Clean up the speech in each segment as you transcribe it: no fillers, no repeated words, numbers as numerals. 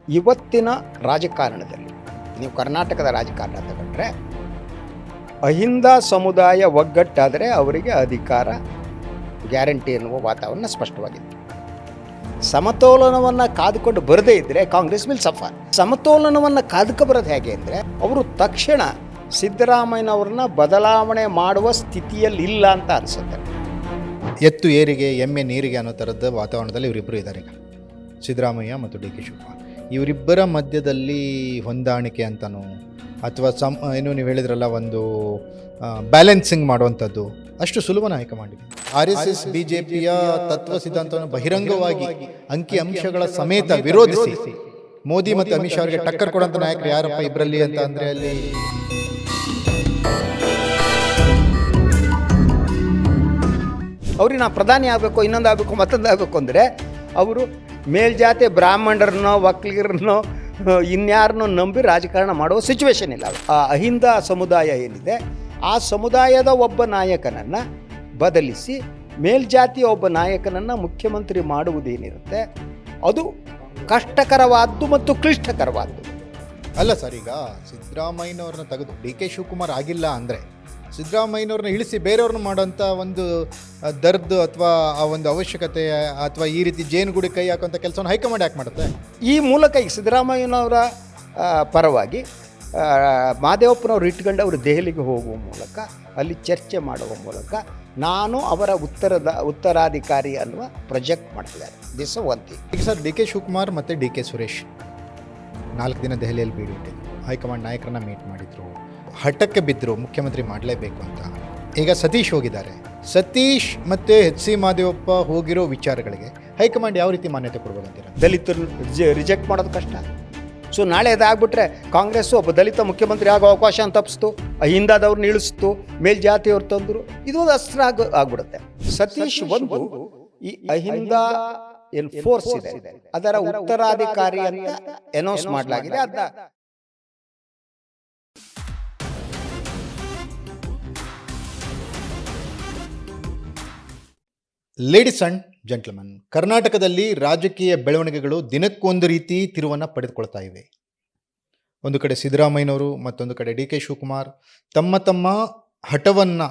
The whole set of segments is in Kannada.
ಇವತ್ತಿನ ರಾಜಕಾರಣದಲ್ಲಿ ನೀವು ಕರ್ನಾಟಕದ ರಾಜಕಾರಣ ತಗೊಂಡ್ರೆ ಅಹಿಂದ ಸಮುದಾಯ ಒಗ್ಗಟ್ಟಾದರೆ ಅವರಿಗೆ ಅಧಿಕಾರ ಗ್ಯಾರಂಟಿ ಎನ್ನುವ ವಾತಾವರಣ ಸ್ಪಷ್ಟವಾಗಿದೆ. ಸಮತೋಲನವನ್ನು ಕಾದುಕೊಂಡು ಬರದೇ ಇದ್ದರೆ ಕಾಂಗ್ರೆಸ್ ವಿಲ್ ಸಫರ್. ಸಮತೋಲನವನ್ನು ಕಾದುಕ ಬರೋದು ಹೇಗೆ ಅಂದರೆ ಅವರು ತಕ್ಷಣ ಸಿದ್ದರಾಮಯ್ಯನವ್ರನ್ನ ಬದಲಾವಣೆ ಮಾಡುವ ಸ್ಥಿತಿಯಲ್ಲಿ ಇಲ್ಲ ಅಂತ ಅನಿಸುತ್ತೆ. ಎತ್ತು ಏರಿಗೆ ಎಮ್ಮೆ ನೀರಿಗೆ ಅನ್ನೋ ಥರದ ವಾತಾವರಣದಲ್ಲಿ ಇವರಿಬ್ಬರು ಇದ್ದಾರೆ. ಈಗ ಸಿದ್ದರಾಮಯ್ಯ ಮತ್ತು ಡಿ ಕೆ ಶಿವಕುಮಾರ್ ಇವರಿಬ್ಬರ ಮಧ್ಯದಲ್ಲಿ ಹೊಂದಾಣಿಕೆ ಅಂತನೋ ಅಥವಾ ಏನು ನೀವು ಹೇಳಿದ್ರಲ್ಲ, ಒಂದು ಬ್ಯಾಲೆನ್ಸಿಂಗ್ ಮಾಡುವಂಥದ್ದು ಅಷ್ಟು ಸುಲಭನ ಹೈಕಮಾಂಡ್ಗೆ. RSS BJPಯ ತತ್ವ ಸಿದ್ಧಾಂತವನ್ನು ಬಹಿರಂಗವಾಗಿ ಅಂಕಿ ಅಂಶಗಳ ಸಮೇತ ವಿರೋಧಿಸಿ ಮೋದಿ ಮತ್ತು ಅಮಿತ್ ಶಾ ಅವರಿಗೆ ಟಕ್ಕರ್ ಕೊಡುವಂಥ ನಾಯಕರು ಯಾರಪ್ಪ ಇಬ್ಬರಲ್ಲಿ ಅಂತ ಅಂದರೆ ಅಲ್ಲಿ ಅವ್ರಿಗೆ ನಾ ಪ್ರಧಾನಿ ಆಗಬೇಕು, ಇನ್ನೊಂದು ಆಗಬೇಕು, ಮತ್ತೊಂದು ಆಗಬೇಕು ಅಂದರೆ ಅವರು ಮೇಲ್ಜಾತಿ ಬ್ರಾಹ್ಮಣರನ್ನೋ ಒಕ್ಕಲಿಗರನ್ನೋ ಇನ್ಯಾರನ್ನೋ ನಂಬಿ ರಾಜಕಾರಣ ಮಾಡುವ ಸಿಚುವೇಶನ್ ಇಲ್ಲ. ಆ ಅಹಿಂದ ಸಮುದಾಯ ಏನಿದೆ ಆ ಸಮುದಾಯದ ಒಬ್ಬ ನಾಯಕನನ್ನು ಬದಲಿಸಿ ಮೇಲ್ಜಾತಿಯ ಒಬ್ಬ ನಾಯಕನನ್ನು ಮುಖ್ಯಮಂತ್ರಿ ಮಾಡುವುದೇನಿರುತ್ತೆ ಅದು ಕಷ್ಟಕರವಾದ್ದು ಮತ್ತು ಕ್ಲಿಷ್ಟಕರವಾದ್ದು. ಅಲ್ಲ ಸರ್, ಈಗ ಸಿದ್ದರಾಮಯ್ಯನವ್ರನ್ನ ತೆಗೆದು ಡಿ ಕೆ ಶಿವಕುಮಾರ್ ಆಗಿಲ್ಲ ಅಂದರೆ ಸಿದ್ದರಾಮಯ್ಯನವ್ರನ್ನ ಇಳಿಸಿ ಬೇರೆಯವ್ರನ್ನ ಮಾಡೋಂಥ ಒಂದು ದರ್ದು ಅಥವಾ ಆ ಒಂದು ಅವಶ್ಯಕತೆ ಅಥವಾ ಈ ರೀತಿ ಜೇನುಗೂಡಿ ಕೈ ಹಾಕುವಂಥ ಕೆಲಸವನ್ನು ಹೈಕಮಾಂಡ್ ಯಾಕೆ ಮಾಡುತ್ತೆ? ಈ ಮೂಲಕ ಈಗ ಸಿದ್ದರಾಮಯ್ಯನವರ ಪರವಾಗಿ ಮಹದೇವಪ್ಪನವ್ರು ಇಟ್ಕೊಂಡು ಅವರು ದೆಹಲಿಗೆ ಹೋಗುವ ಮೂಲಕ ಅಲ್ಲಿ ಚರ್ಚೆ ಮಾಡುವ ಮೂಲಕ ನಾನು ಅವರ ಉತ್ತರಾಧಿಕಾರಿ ಅನ್ನುವ ಪ್ರೊಜೆಕ್ಟ್ ಮಾಡ್ತಿದ್ದಾರೆ. This one thing. ಈಗ ಸರ್, ಡಿ ಕೆ ಶಿವಕುಮಾರ್ ಮತ್ತು ಡಿ ಕೆ ಸುರೇಶ್ 4 ದಿನ ದೆಹಲಿಯಲ್ಲಿ ಬೀಡಿಟ್ಟಿದ್ರು. ಹೈಕಮಾಂಡ್ ನಾಯಕರನ್ನ ಮೀಟ್ ಮಾಡಿದರು, ಹಠಕ್ಕೆ ಬಿದ್ದರು ಮುಖ್ಯಮಂತ್ರಿ ಮಾಡಲೇಬೇಕು ಅಂತ. ಈಗ ಸತೀಶ್ ಹೋಗಿದ್ದಾರೆ. ಸತೀಶ್ ಮತ್ತು HC ಮಹದೇವಪ್ಪ ಹೋಗಿರೋ ವಿಚಾರಗಳಿಗೆ ಹೈಕಮಾಂಡ್ ಯಾವ ರೀತಿ ಮಾನ್ಯತೆ ಕೊಡ್ಬೋದು ಅಂತೀರ? ದಲಿತರು ರಿಜೆಕ್ಟ್ ಮಾಡೋದು ಕಷ್ಟ. ಸೊ ನಾಳೆ ಅದಾಗ್ಬಿಟ್ರೆ ಕಾಂಗ್ರೆಸ್ಸು ಒಬ್ಬ ದಲಿತ ಮುಖ್ಯಮಂತ್ರಿ ಆಗೋ ಅವಕಾಶ ಅಂತ ತಪ್ಪಿಸ್ತು, ಅಹಿಂದಾದವ್ರನ್ನ ಇಳಿಸ್ತು, ಮೇಲ್ಜಾತಿಯವ್ರು ತಂದರು, ಇದೊಂದು ಅಸ್ತ್ರ ಆಗ್ಬಿಡುತ್ತೆ. ಸತೀಶ್ ಒಂದು ಈ ಅಹಿಂದ ಏನು ಫೋರ್ಸ್ ಇದೆ ಅದರ ಉತ್ತರಾಧಿಕಾರಿ ಅಂತ ಅನೌನ್ಸ್ ಮಾಡಲಾಗಿದೆ. ಅದನ್ನ ಲೇಡೀಸ್ ಆ್ಯಂಡ್ ಜೆಂಟ್ಲ್ಮನ್, ಕರ್ನಾಟಕದಲ್ಲಿ ರಾಜಕೀಯ ಬೆಳವಣಿಗೆಗಳು ದಿನಕ್ಕೊಂದು ರೀತಿ ತಿರುವನ್ನು ಪಡೆದುಕೊಳ್ತಾ ಇವೆ. ಒಂದು ಕಡೆ ಸಿದ್ದರಾಮಯ್ಯನವರು, ಮತ್ತೊಂದು ಕಡೆ ಡಿ ಕೆ ಶಿವಕುಮಾರ್ ತಮ್ಮ ತಮ್ಮ ಹಠವನ್ನು,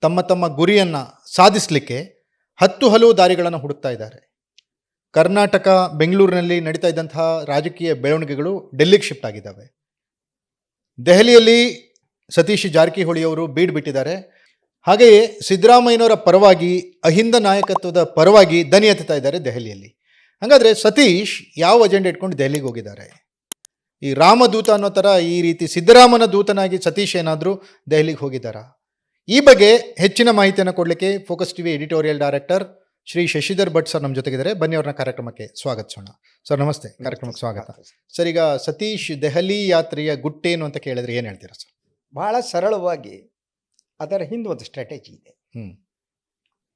ತಮ್ಮ ಗುರಿಯನ್ನು ಸಾಧಿಸಲಿಕ್ಕೆ ಹಲವು ದಾರಿಗಳನ್ನು ಹುಡುಕ್ತಾ ಇದ್ದಾರೆ. ಕರ್ನಾಟಕ ಬೆಂಗಳೂರಿನಲ್ಲಿ ನಡೀತಾ ಇದ್ದಂತಹ ರಾಜಕೀಯ ಬೆಳವಣಿಗೆಗಳು ಡೆಲ್ಲಿಗೆ ಶಿಫ್ಟ್ ಆಗಿದ್ದಾವೆ. ದೆಹಲಿಯಲ್ಲಿ ಸತೀಶ್ ಜಾರಕಿಹೊಳಿ ಅವರು ಬೀಡ್ ಬಿಟ್ಟಿದ್ದಾರೆ. ಹಾಗೆಯೇ ಸಿದ್ದರಾಮಯ್ಯನವರ ಪರವಾಗಿ, ಅಹಿಂದ ನಾಯಕತ್ವದ ಪರವಾಗಿ ದನಿ ಎತ್ತುತ್ತಾ ಇದ್ದಾರೆ ದೆಹಲಿಯಲ್ಲಿ. ಹಾಗಾದರೆ ಸತೀಶ್ ಯಾವ ಅಜೆಂಡಾ ಇಟ್ಕೊಂಡು ದೆಹಲಿಗೆ ಹೋಗಿದ್ದಾರೆ? ಈ ರಾಮದೂತ ಅನ್ನೋ ಥರ ಈ ರೀತಿ ಸಿದ್ದರಾಮನ ದೂತನಾಗಿ ಸತೀಶ್ ಏನಾದರೂ ದೆಹಲಿಗೆ ಹೋಗಿದ್ದಾರಾ? ಈ ಬಗ್ಗೆ ಹೆಚ್ಚಿನ ಮಾಹಿತಿಯನ್ನು ಕೊಡಲಿಕ್ಕೆ focus TV editorial director Shri Shashidhar Bhat sir ನಮ್ಮ ಜೊತೆಗಿದ್ದಾರೆ. ಬನ್ನಿ ಅವ್ರನ್ನ ಕಾರ್ಯಕ್ರಮಕ್ಕೆ ಸ್ವಾಗತಿಸೋಣ. ಸರ್ ನಮಸ್ತೆ, ಕಾರ್ಯಕ್ರಮಕ್ಕೆ ಸ್ವಾಗತ. ಸರ್, ಈಗ ಸತೀಶ್ ದೆಹಲಿ ಯಾತ್ರೆಯ ಗುಟ್ಟೇನು ಅಂತ ಕೇಳಿದ್ರೆ ಏನು ಹೇಳ್ತೀರಾ ಸರ್? ಬಹಳ ಸರಳವಾಗಿ ಅದರ ಹಿಂದೆ ಒಂದು ಸ್ಟ್ರಾಟಜಿ ಇದೆ.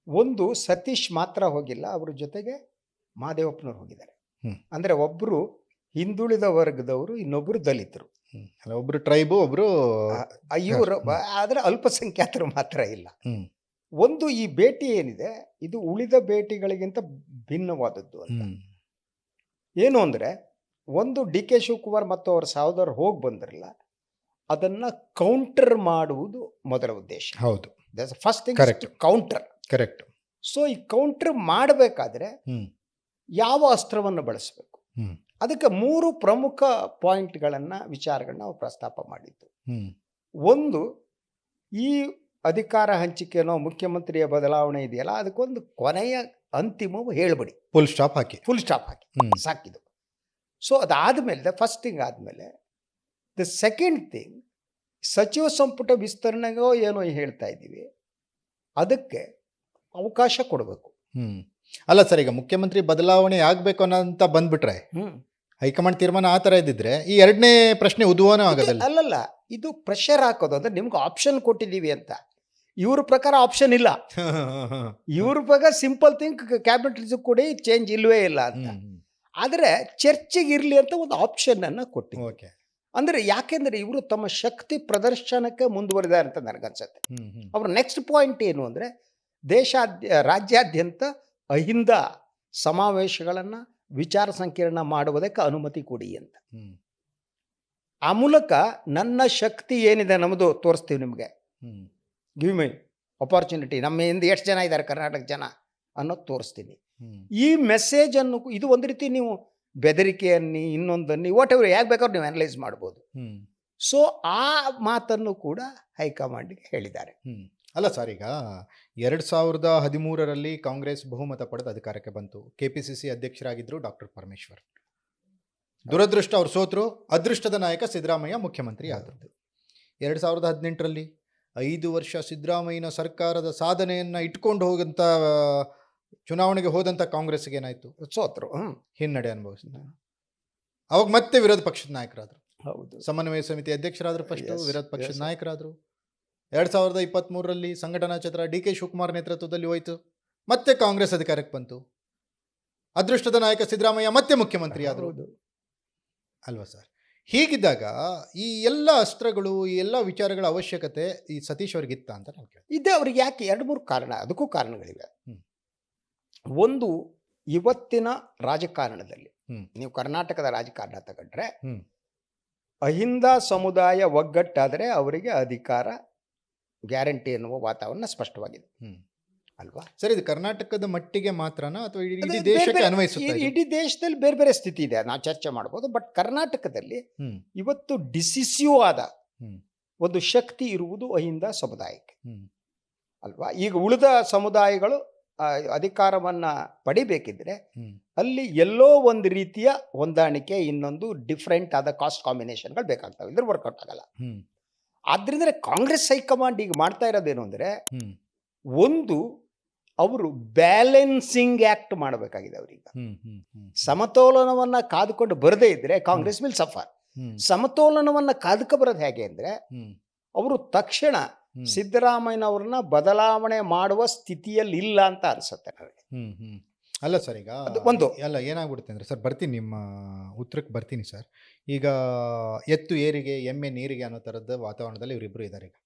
ಒಂದು, ಸತೀಶ್ ಮಾತ್ರ ಹೋಗಿಲ್ಲ, ಅವ್ರ ಜೊತೆಗೆ ಮಹದೇವಪ್ಪನವ್ರು ಹೋಗಿದ್ದಾರೆ. ಅಂದರೆ ಒಬ್ಬರು ಹಿಂದುಳಿದ ವರ್ಗದವರು, ಇನ್ನೊಬ್ಬರು ದಲಿತರು. ಒಬ್ರು ಟ್ರೈಬು, ಒಬ್ರು ಇವರು, ಆದರೆ ಅಲ್ಪಸಂಖ್ಯಾತರು ಮಾತ್ರ ಇಲ್ಲ. ಒಂದು, ಈ ಭೇಟಿ ಏನಿದೆ ಇದು ಉಳಿದ ಭೇಟಿಗಳಿಗಿಂತ ಭಿನ್ನವಾದದ್ದು ಅಂತ. ಏನು ಅಂದರೆ, ಒಂದು, ಡಿ ಕೆ ಶಿವಕುಮಾರ್ ಮತ್ತು ಅವರ ಸಹೋದರರು ಹೋಗಿ ಬಂದಿರಲ್ಲ, ಅದನ್ನ ಕೌಂಟರ್ ಮಾಡುವುದು ಮೊದಲ ಉದ್ದೇಶ. ಹೌದು, first thing counter. Correct. So ಈ ಕೌಂಟರ್ ಮಾಡಬೇಕಾದ್ರೆ ಯಾವ ಅಸ್ತ್ರವನ್ನು ಬಳಸಬೇಕು, ಅದಕ್ಕೆ 3 ಪ್ರಮುಖ ಪಾಯಿಂಟ್ಗಳನ್ನು, ವಿಚಾರಗಳನ್ನ ನಾವು ಪ್ರಸ್ತಾಪ ಮಾಡಿದ್ದು. ಒಂದು, ಈ ಅಧಿಕಾರ ಹಂಚಿಕೆನೋ ಮುಖ್ಯಮಂತ್ರಿಯ ಬದಲಾವಣೆ ಇದೆಯಲ್ಲ, ಅದಕ್ಕೊಂದು ಕೊನೆಯ ಅಂತಿಮವು ಹೇಳ್ಬಿಡಿ, ಫುಲ್ ಸ್ಟಾಪ್ ಹಾಕಿ ಸಾಕಿದು. ಸೊ ಅದಾದಮೇಲೆ, ಫಸ್ಟ್ ಥಿಂಗ್ ಆದಮೇಲೆ ದ ಸೆಕೆಂಡ್ ಥಿಂಗ್, ಸಚಿವ ಸಂಪುಟ ವಿಸ್ತರಣೆಗೋ ಏನೋ ಹೇಳ್ತಾ ಇದ್ದೀವಿ, ಅದಕ್ಕೆ ಅವಕಾಶ ಕೊಡಬೇಕು. ಅಲ್ಲ ಸರ್, ಈಗ ಮುಖ್ಯಮಂತ್ರಿ ಬದಲಾವಣೆ ಆಗಬೇಕು ಅನ್ನೋಂತ ಬಂದ್ಬಿಟ್ರೆ ಹೈಕಮಾಂಡ್ ತೀರ್ಮಾನ ಆ ಥರ ಇದ್ದಿದ್ರೆ ಈ ಎರಡನೇ ಪ್ರಶ್ನೆ ಉದ್ಭವನೂ ಆಗೋದಿಲ್ಲ. ಅಲ್ಲಲ್ಲ, ಇದು ಪ್ರೆಷರ್ ಹಾಕೋದು ಅಂದ್ರೆ ನಿಮ್ಗೆ ಆಪ್ಷನ್ ಕೊಟ್ಟಿದ್ದೀವಿ ಅಂತ. ಇವ್ರ ಪ್ರಕಾರ ಆಪ್ಷನ್ ಇಲ್ಲ. ಇವ್ರ ಪ್ರಕಾರ ಸಿಂಪಲ್ ಥಿಂಗ್ ಕ್ಯಾಬಿನೆಟ್ ಕೊಡಿ, ಚೇಂಜ್ ಇಲ್ವೇ ಇಲ್ಲ ಅಂತ. ಆದರೆ ಚರ್ಚೆಗೆ ಇರಲಿ ಅಂತ ಒಂದು ಆಪ್ಷನ್ ಅನ್ನು ಕೊಟ್ಟಿವಿ. ಓಕೆ. ಅಂದರೆ ಯಾಕೆಂದರೆ ಇವರು ತಮ್ಮ ಶಕ್ತಿ ಪ್ರದರ್ಶನಕ್ಕೆ ಮುಂದುವರಿದಾರೆ ಅಂತ ನನಗನ್ಸುತ್ತೆ. ಅವ್ರ ನೆಕ್ಸ್ಟ್ ಪಾಯಿಂಟ್ ಏನು ಅಂದರೆ, ರಾಜ್ಯಾದ್ಯಂತ ಅಹಿಂದ ಸಮಾವೇಶಗಳನ್ನು ವಿಚಾರ ಸಂಕಿರಣ ಮಾಡುವುದಕ್ಕೆ ಅನುಮತಿ ಕೊಡಿ ಅಂತ. ಹ್ಮ್. ಆ ಮೂಲಕ ನನ್ನ ಶಕ್ತಿ ಏನಿದೆ ನಮ್ಮದು ತೋರಿಸ್ತೀವಿ ನಿಮಗೆ, ಹ್ಮ್. ಗಿವ್ ಮೈ ಅಪಾರ್ಚುನಿಟಿ, ನಮ್ಮ ಹಿಂದೆ ಎಷ್ಟು ಜನ ಇದ್ದಾರೆ ಕರ್ನಾಟಕ ಜನ ಅನ್ನೋದು ತೋರಿಸ್ತೀನಿ. ಹ್ಮ್. ಈ ಮೆಸೇಜನ್ನು ಇದು ಒಂದು ರೀತಿ ನೀವು ಬೆದರಿಕೆ ಅನ್ನಿ ಇನ್ನೊಂದನ್ನಿ ವಾಟ್ ಎವರ್ ಯಾಕೆ ಬೇಕಾದ್ರೂ ನೀವು ಅನಲೈಸ್ ಮಾಡ್ಬೋದು. ಹ್ಮ್. ಸೊ ಆ ಮಾತನ್ನು ಕೂಡ ಹೈಕಮಾಂಡ್ಗೆ ಹೇಳಿದ್ದಾರೆ. ಹ್ಮ್. ಅಲ್ಲ ಸರ್, ಈಗ 2013ರಲ್ಲಿ ಕಾಂಗ್ರೆಸ್ ಬಹುಮತ ಪಡೆದು ಅಧಿಕಾರಕ್ಕೆ ಬಂತು. KPCC ಅಧ್ಯಕ್ಷರಾಗಿದ್ದರು ಡಾಕ್ಟರ್ ಪರಮೇಶ್ವರ್. ದುರದೃಷ್ಟ ಅವ್ರು ಸೋತರು. ಅದೃಷ್ಟದ ನಾಯಕ ಸಿದ್ದರಾಮಯ್ಯ ಮುಖ್ಯಮಂತ್ರಿ ಆದದ್ದು. 2018ರಲ್ಲಿ 5 ವರ್ಷ ಸಿದ್ದರಾಮಯ್ಯನ ಸರ್ಕಾರದ ಸಾಧನೆಯನ್ನು ಇಟ್ಕೊಂಡು ಹೋಗಂತ ಚುನಾವಣೆಗೆ ಹೋದಂಥ ಕಾಂಗ್ರೆಸ್ಗೆ ಏನಾಯಿತು? ಸೋತರು. ಹಿನ್ನಡೆ ಅನುಭವಿಸಿದ್ರು. ಅವಾಗ ಮತ್ತೆ ವಿರೋಧ ಪಕ್ಷದ ನಾಯಕರಾದರು. ಹೌದು. ಸಮನ್ವಯ ಸಮಿತಿ ಅಧ್ಯಕ್ಷರಾದರು. ಫಸ್ಟ್ Yes, ವಿರೋಧ ಪಕ್ಷದ yes. ನಾಯಕರಾದರು. 2023ರಲ್ಲಿ ಸಂಘಟನಾ ಛತ್ರ DK ಶಿವಕುಮಾರ್ ನೇತೃತ್ವದಲ್ಲಿ ಹೋಯಿತು. ಮತ್ತೆ ಕಾಂಗ್ರೆಸ್ ಅಧಿಕಾರಕ್ಕೆ ಬಂತು. ಅದೃಷ್ಟದ ನಾಯಕ ಸಿದ್ದರಾಮಯ್ಯ ಮತ್ತೆ ಮುಖ್ಯಮಂತ್ರಿ ಆದರು. ಹೌದು. ಅಲ್ವಾ ಸರ್? ಹೀಗಿದ್ದಾಗ ಈ ಎಲ್ಲ ಅಸ್ತ್ರಗಳು, ಈ ಎಲ್ಲ ವಿಚಾರಗಳ ಅವಶ್ಯಕತೆ ಈ ಸತೀಶ್ ಅವ್ರಿಗಿತ್ತ ಅಂತ ನಾನು ಕೇಳ್ತೀನಿ. ಇದೇ ಅವ್ರಿಗೆ ಯಾಕೆ 2-3 ಕಾರಣ, ಅದಕ್ಕೂ ಕಾರಣಗಳಿವೆ. ಹ್ಮ್. ಒಂದು, ಇವತ್ತಿನ ರಾಜಕಾರಣದಲ್ಲಿ ಹ್ಮ್. ನೀವು ಕರ್ನಾಟಕದ ರಾಜಕಾರಣ ತಗೊಂಡ್ರೆ ಹ್ಮ್. ಅಹಿಂದ ಸಮುದಾಯ ಒಗ್ಗಟ್ಟಾದರೆ ಅವರಿಗೆ ಅಧಿಕಾರ ಗ್ಯಾರಂಟಿ ಎನ್ನುವ ವಾತಾವರಣ ಸ್ಪಷ್ಟವಾಗಿದೆ. ಹ್ಮ್. ಅಲ್ವಾ? ಸರ್, ಇದು ಕರ್ನಾಟಕದ ಮಟ್ಟಿಗೆ ಮಾತ್ರನಾ ಅಥವಾ ಇಡೀ ಅದೇ ದೇಶಕ್ಕೆ ಬೇರೆ- ಅನ್ವಯಿಸುತ್ತಾ ಇದು? ಇಡೀ ದೇಶದಲ್ಲಿ ಬೇರೆ ಬೇರೆ ಸ್ಥಿತಿ ಇದೆ, ನಾವು ಚರ್ಚೆ ಮಾಡ್ಬೋದು. ಬಟ್ ಕರ್ನಾಟಕದಲ್ಲಿ ಹ್ಮ್. ಇವತ್ತು ಡಿಸಿಸಿವ್ ಆದ ಹ್ಮ್. ಒಂದು ಶಕ್ತಿ ಇರುವುದು ಅಹಿಂದ ಸಮುದಾಯಕ್ಕೆ. ಹ್ಮ್. ಅಲ್ವಾ? ಈಗ ಉಳಿದ ಸಮುದಾಯಗಳು ಅಧಿಕಾರವನ್ನ ಪಡಿಬೇಕಿದ್ರೆ ಹ್ಮ್. ಅಲ್ಲಿ ಎಲ್ಲೋ ಒಂದು ರೀತಿಯ ಹೊಂದಾಣಿಕೆ, ಇನ್ನೊಂದು ಡಿಫ್ರೆಂಟ್ ಆದ ಕಾಸ್ಟ್ ಕಾಂಬಿನೇಷನ್ಗಳು ಬೇಕಾಗ್ತವೆ, ಇದ್ರೆ ವರ್ಕೌಟ್ ಆಗಲ್ಲ. ಹ್ಮ್. ಆದ್ರಿಂದ ಕಾಂಗ್ರೆಸ್ ಹೈಕಮಾಂಡ್ ಈಗ ಮಾಡ್ತಾ ಇರೋದೇನು ಅಂದರೆ, ಹ್ಮ್. ಒಂದು ಅವರು ಬ್ಯಾಲೆನ್ಸಿಂಗ್ ಆಕ್ಟ್ ಮಾಡಬೇಕಾಗಿದೆ. ಅವರೀಗ ಹ್ಮ್. ಹ್ಮ್. ಹ್ಮ್. ಸಮತೋಲನವನ್ನ ಕಾದುಕೊಂಡು ಬರದೇ ಇದ್ರೆ ಕಾಂಗ್ರೆಸ್ ವಿಲ್ ಸಫರ್. ಹ್ಮ್. ಸಮತೋಲನವನ್ನ ಕಾದುಕ ಬರೋದು ಹೇಗೆ ಅಂದ್ರೆ, ಹ್ಮ್. ಅವರು ತಕ್ಷಣ ಹ್ಮ್. ಸಿದ್ದರಾಮಯ್ಯನವ್ರನ್ನ ಬದಲಾವಣೆ ಮಾಡುವ ಸ್ಥಿತಿಯಲ್ಲಿ ಇಲ್ಲ ಅಂತ ಅನಿಸುತ್ತೆ ನನಗೆ. ಹ್ಮ್. ಹ್ಮ್. ಅಲ್ಲ ಸರ್, ಈಗ ಅದು ಒಂದು. ಅಲ್ಲ, ಏನಾಗ್ಬಿಡುತ್ತೆ ಅಂದರೆ ಸರ್, ಬರ್ತೀನಿ ನಿಮ್ಮ ಉತ್ತರಕ್ಕೆ ಬರ್ತೀನಿ ಸರ್. ಈಗ ಎತ್ತು ಏರಿಗೆ ಎಮ್ಮೆ ನೀರಿಗೆ ಅನ್ನೋ ಥರದ ವಾತಾವರಣದಲ್ಲಿ ಇವರಿಬ್ಬರು ಇದ್ದಾರೆ. ಈಗ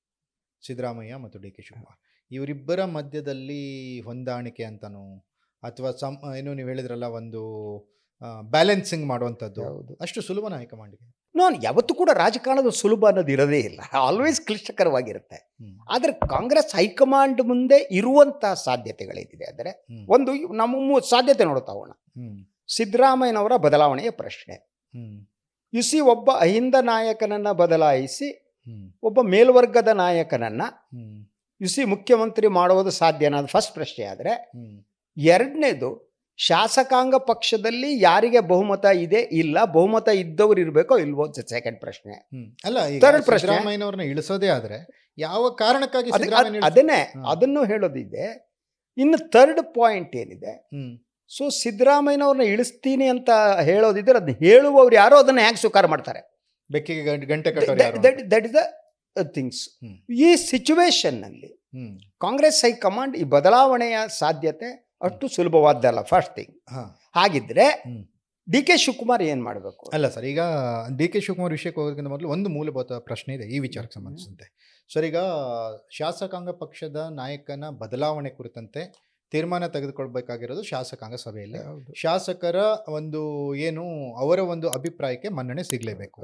ಸಿದ್ದರಾಮಯ್ಯ ಮತ್ತು DK ಶಿವಕುಮಾರ್ ಇವರಿಬ್ಬರ ಮಧ್ಯದಲ್ಲಿ ಹೊಂದಾಣಿಕೆ ಅಂತನೋ ಅಥವಾ ಏನು ನೀವು ಹೇಳಿದ್ರಲ್ಲ, ಒಂದು ಬ್ಯಾಲೆನ್ಸಿಂಗ್ ಮಾಡುವಂಥದ್ದು ಅಷ್ಟು ಸುಲಭನ ಹೈಕಮಾಂಡ್ಗೆ? ನಾನು ಯಾವತ್ತೂ ಕೂಡ ರಾಜಕಾರಣದ ಸುಲಭ ಅನ್ನೋದು ಇರೋದೇ ಇಲ್ಲ, ಆಲ್ವೇಸ್ ಕ್ಲಿಷ್ಟಕರವಾಗಿರುತ್ತೆ. ಆದರೆ ಕಾಂಗ್ರೆಸ್ ಹೈಕಮಾಂಡ್ ಮುಂದೆ ಇರುವಂತಹ ಸಾಧ್ಯತೆಗಳೇನಿದೆ ಅಂದರೆ, ಒಂದು ನಮ್ಮ ಸಾಧ್ಯತೆ ನೋಡ್ತಾವೋಣ. ಸಿದ್ದರಾಮಯ್ಯನವರ ಬದಲಾವಣೆಯ ಪ್ರಶ್ನೆ. ಯುಸಿ ಒಬ್ಬ ಅಹಿಂದ ನಾಯಕನನ್ನ ಬದಲಾಯಿಸಿ ಒಬ್ಬ ಮೇಲ್ವರ್ಗದ ನಾಯಕನನ್ನ ಯುಸಿ ಮುಖ್ಯಮಂತ್ರಿ ಮಾಡುವುದು ಸಾಧ್ಯ ಅನ್ನೋದು ಫಸ್ಟ್ ಪ್ರಶ್ನೆ. ಆದರೆ ಎರಡನೇದು, ಶಾಸಕಾಂಗ ಪಕ್ಷದಲ್ಲಿ ಯಾರಿಗೆ ಬಹುಮತ ಇದೆ ಇಲ್ಲ, ಬಹುಮತ ಇದ್ದವ್ರು ಇರಬೇಕೋ ಇಲ್ವೋ, ಸೆಕೆಂಡ್ ಪ್ರಶ್ನೆ. ಅಲ್ಲ, ಥರ್ಡ್ ಪ್ರಶ್ನೆ, ಸಿದ್ದರಾಮಯ್ಯನವ್ರನ್ನ ಇಳಿಸೋದೇ ಆದ್ರೆ ಯಾವ ಕಾರಣಕ್ಕಾಗಿ ಅದನ್ನೇ ಅದನ್ನು ಹೇಳೋದಿದೆ. ಇನ್ನು ಥರ್ಡ್ ಪಾಯಿಂಟ್ ಏನಿದೆ, ಸೊ ಸಿದ್ದರಾಮಯ್ಯನವ್ರನ್ನ ಇಳಿಸ್ತೀನಿ ಅಂತ ಹೇಳೋದಿದ್ರೆ ಅದನ್ನ ಹೇಳುವವ್ರು ಯಾರೋ ಅದನ್ನ ಹೇಗೆ ಸ್ವೀಕಾರ ಮಾಡ್ತಾರೆ? ಬೆಕ್ಕಿಗೆ ಗಂಟೆ ಕಟ್ಟೋರು. That is the things. ಈ ಸಿಚುವೇಶನ್ ನಲ್ಲಿ ಕಾಂಗ್ರೆಸ್ ಹೈಕಮಾಂಡ್ ಈ ಬದಲಾವಣೆಯ ಸಾಧ್ಯತೆ ಅಷ್ಟು ಸುಲಭವಾದ್ದಲ್ಲ, ಫಸ್ಟ್ ಥಿಂಗ್. ಹಾಗಿದ್ರೆ DK ಶಿವಕುಮಾರ್ ಏನ್ ಮಾಡಬೇಕು? ಅಲ್ಲ ಸರ್, ಈಗ DK ಶಿವಕುಮಾರ್ ವಿಷಯಕ್ಕೆ ಹೋಗೋದಕ್ಕಿಂತ ಮೊದಲು ಒಂದು ಮೂಲಭೂತ ಪ್ರಶ್ನೆ ಇದೆ ಈ ವಿಚಾರಕ್ಕೆ ಸಂಬಂಧಿಸಿದಂತೆ. ಸರ್, ಈಗ ಶಾಸಕಾಂಗ ಪಕ್ಷದ ನಾಯಕನ ಬದಲಾವಣೆ ಕುರಿತಂತೆ ತೀರ್ಮಾನ ತೆಗೆದುಕೊಳ್ಬೇಕಾಗಿರೋದು ಶಾಸಕಾಂಗ ಸಭೆಯಲ್ಲಿ. ಶಾಸಕರ ಒಂದು ಏನು ಅವರ ಒಂದು ಅಭಿಪ್ರಾಯಕ್ಕೆ ಮನ್ನಣೆ ಸಿಗಲೇಬೇಕು.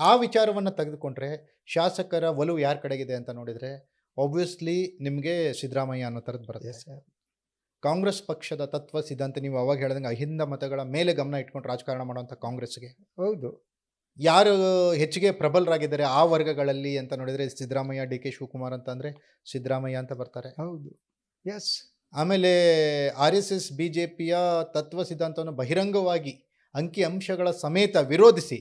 ಆ ವಿಚಾರವನ್ನು ತೆಗೆದುಕೊಂಡ್ರೆ ಶಾಸಕರ ಒಲವು ಯಾರ ಕಡೆಗಿದೆ ಅಂತ ನೋಡಿದ್ರೆ ಆಬ್ವಿಯಸ್ಲಿ ನಿಮಗೆ ಸಿದ್ದರಾಮಯ್ಯ ಅನ್ನೋ ಥರದ್ದು ಬರುತ್ತೆ. ಕಾಂಗ್ರೆಸ್ ಪಕ್ಷದ ತತ್ವ ಸಿದ್ಧಾಂತ, ನೀವು ಅವಾಗ ಹೇಳ್ದಂಗೆ ಅಹಿಂದ ಮತಗಳ ಮೇಲೆ ಗಮನ ಇಟ್ಕೊಂಡು ರಾಜಕಾರಣ ಮಾಡುವಂಥ ಕಾಂಗ್ರೆಸ್ಗೆ ಯಾರು ಹೆಚ್ಚಿಗೆ ಪ್ರಬಲರಾಗಿದ್ದಾರೆ ಆ ವರ್ಗಗಳಲ್ಲಿ ಅಂತ ನೋಡಿದರೆ ಸಿದ್ದರಾಮಯ್ಯ, DK ಶಿವಕುಮಾರ್ ಅಂತ ಅಂದರೆ ಸಿದ್ದರಾಮಯ್ಯ ಅಂತ ಬರ್ತಾರೆ. ಎಸ್. ಆಮೇಲೆ RSS BJPಯ ತತ್ವ ಸಿದ್ಧಾಂತವನ್ನು ಬಹಿರಂಗವಾಗಿ ಅಂಕಿ ಅಂಶಗಳ ಸಮೇತ ವಿರೋಧಿಸಿ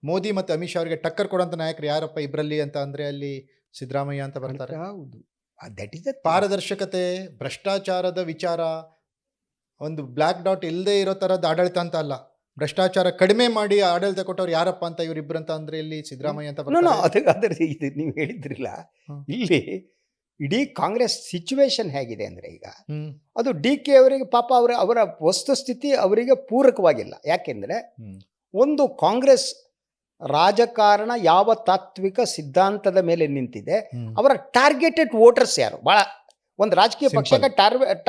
ಮೋದಿ ಮತ್ತು ಅಮಿತ್ ಶಾ ಅವರಿಗೆ ಟಕ್ಕರ್ ಕೊಡುವಂಥ ನಾಯಕರು ಯಾರಪ್ಪ ಇಬ್ಬರಲ್ಲಿ ಅಂತ ಅಂದರೆ ಅಲ್ಲಿ ಸಿದ್ದರಾಮಯ್ಯ ಅಂತ ಬರ್ತಾರೆ. ಪಾರದರ್ಶಕತೆ, ಭ್ರಷ್ಟಾಚಾರದ ವಿಚಾರ, ಒಂದು ಬ್ಲ್ಯಾಕ್ ಡಾಟ್ ಇಲ್ಲದೆ ಇರೋ ಥರದ ಆಡಳಿತ ಅಂತ ಅಲ್ಲ, ಭ್ರಷ್ಟಾಚಾರ ಕಡಿಮೆ ಮಾಡಿ ಆಡಳಿತ ಕೊಟ್ಟವ್ರು ಯಾರಪ್ಪ ಅಂತ ಇವರಿಬ್ಬರು ಅಂತ ಅಂದ್ರೆ ಇಲ್ಲಿ ಸಿದ್ದರಾಮಯ್ಯ ಅಂತ ಬರ್ತಾರೆ. ಇದು ನೀವು ಹೇಳಿದ್ರಿಲ್ಲ, ಇಲ್ಲಿ ಇಡೀ ಕಾಂಗ್ರೆಸ್ ಸಿಚುವೇಶನ್ ಹೇಗಿದೆ ಅಂದರೆ, ಈಗ ಅದು DK ಅವರಿಗೆ ಪಾಪ ಅವರ ವಸ್ತುಸ್ಥಿತಿ ಅವರಿಗೆ ಪೂರಕವಾಗಿಲ್ಲ. ಯಾಕೆಂದರೆ ಒಂದು ಕಾಂಗ್ರೆಸ್ ರಾಜಕಾರಣ ಯಾವ ತಾತ್ವಿಕ ಸಿದ್ಧಾಂತದ ಮೇಲೆ ನಿಂತಿದೆ, ಅವರ ಟಾರ್ಗೆಟೆಡ್ ವೋಟರ್ಸ್ ಯಾರು? ಬಹಳ ಒಂದು ರಾಜಕೀಯ ಪಕ್ಷಕ್ಕೆ